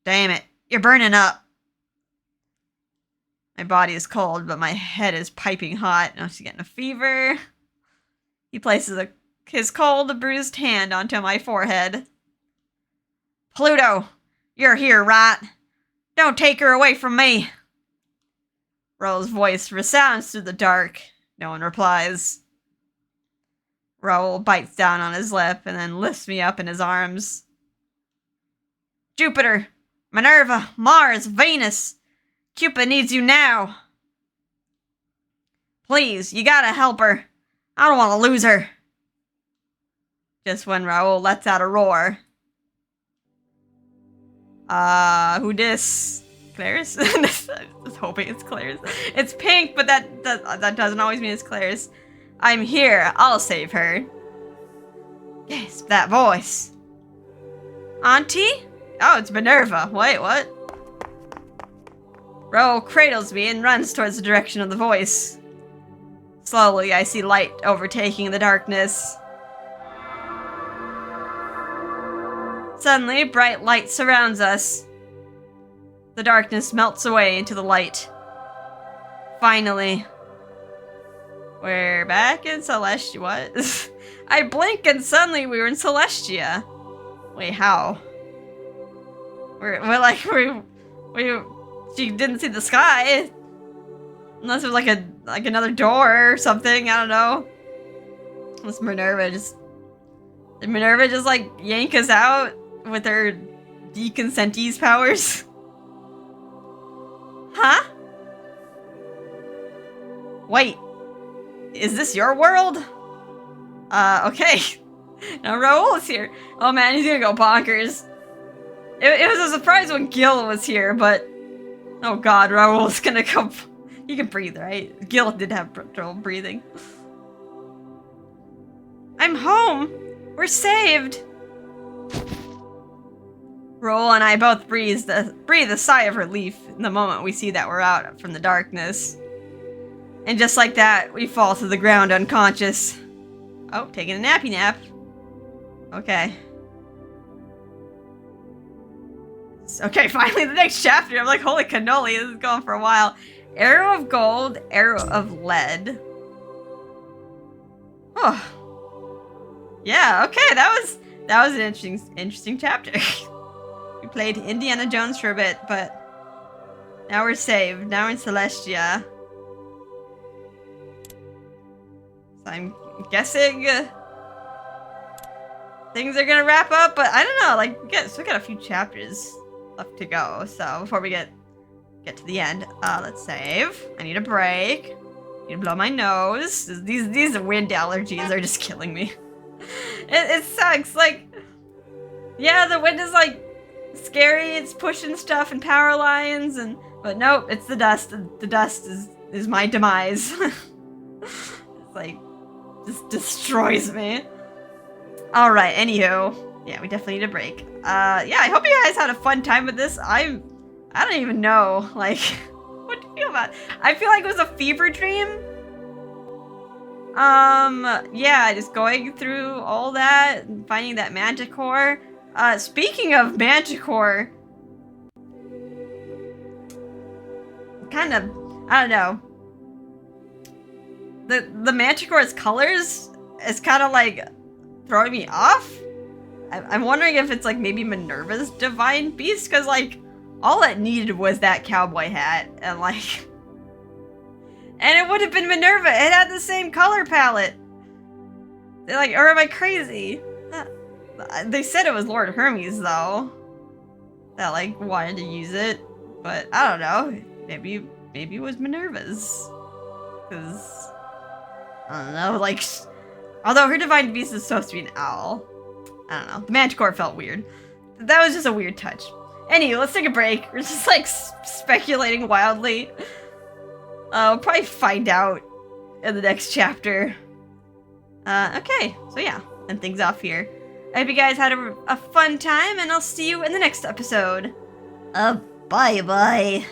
damn it, you're burning up. My body is cold, but my head is piping hot. Now she's getting a fever. He places his cold, bruised hand onto my forehead. Pluto, you're here, right? Don't take her away from me. Raul's voice resounds through the dark. No one replies. Raul bites down on his lip and then lifts me up in his arms. Jupiter, Minerva, Mars, Venus. Cupid needs you now. Please, you gotta help her. I don't want to lose her. Just when Raul lets out a roar. Who dis? Clarice? I was hoping it's Clarice. It's pink, but that doesn't always mean it's Clarice. I'm here. I'll save her. Yes, that voice. Auntie? Oh, it's Minerva. Wait, what? Raul cradles me and runs towards the direction of the voice. Slowly, I see light overtaking the darkness. Suddenly, bright light surrounds us. The darkness melts away into the light. Finally. We're back in Celestia. What? I blink and suddenly we were in Celestia. Wait, how? She didn't see the sky. Unless it was like another door or something, I don't know. Unless did Minerva just like yank us out with her deconsentese powers? Huh? Wait, is this your world? Okay. Now Raul is here. Oh man, he's gonna go bonkers. It was a surprise when Gil was here, but oh god, Raul's gonna go. He can breathe, right? Gil did have trouble breathing. I'm home. We're saved. Raul and I both breathe a sigh of relief in the moment we see that we're out from the darkness. And just like that, we fall to the ground unconscious. Oh, taking a nappy nap. Okay. Okay, finally the next chapter. I'm like, holy cannoli, this is going for a while. Arrow of gold, arrow of lead. Oh. Yeah, okay, that was an interesting chapter. We played Indiana Jones for a bit, but now we're saved. Now we're in Celestia. So I'm guessing things are gonna wrap up, but I don't know, like we got a few chapters left to go, so before we get get to the end. Let's save. I need a break. I need to blow my nose. These wind allergies are just killing me. It sucks. Like, yeah, the wind is like scary. It's pushing stuff and power lines, but nope, it's the dust. The dust is my demise. It's like just destroys me. All right. Anywho, yeah, we definitely need a break. Yeah, I hope you guys had a fun time with this. I don't even know, like, what to feel about. I feel like it was a fever dream. Yeah, just going through all that and finding that Manticore. Speaking of Manticore, kind of, I don't know. The Manticore's colors is kind of like throwing me off. I'm wondering if it's like maybe Minerva's divine beast, because like all it needed was that cowboy hat, and like, and it would have been Minerva. It had the same color palette. They're like, or am I crazy? They said it was Lord Hermes though, that like wanted to use it, but I don't know. Maybe it was Minerva's, because I don't know. Like, although her divine beast is supposed to be an owl. I don't know. The Manticore felt weird. That was just a weird touch. Anyway, let's take a break. We're just like speculating wildly. We'll probably find out in the next chapter. Okay, so yeah, end things off here. I hope you guys had a fun time, and I'll see you in the next episode. Bye-bye.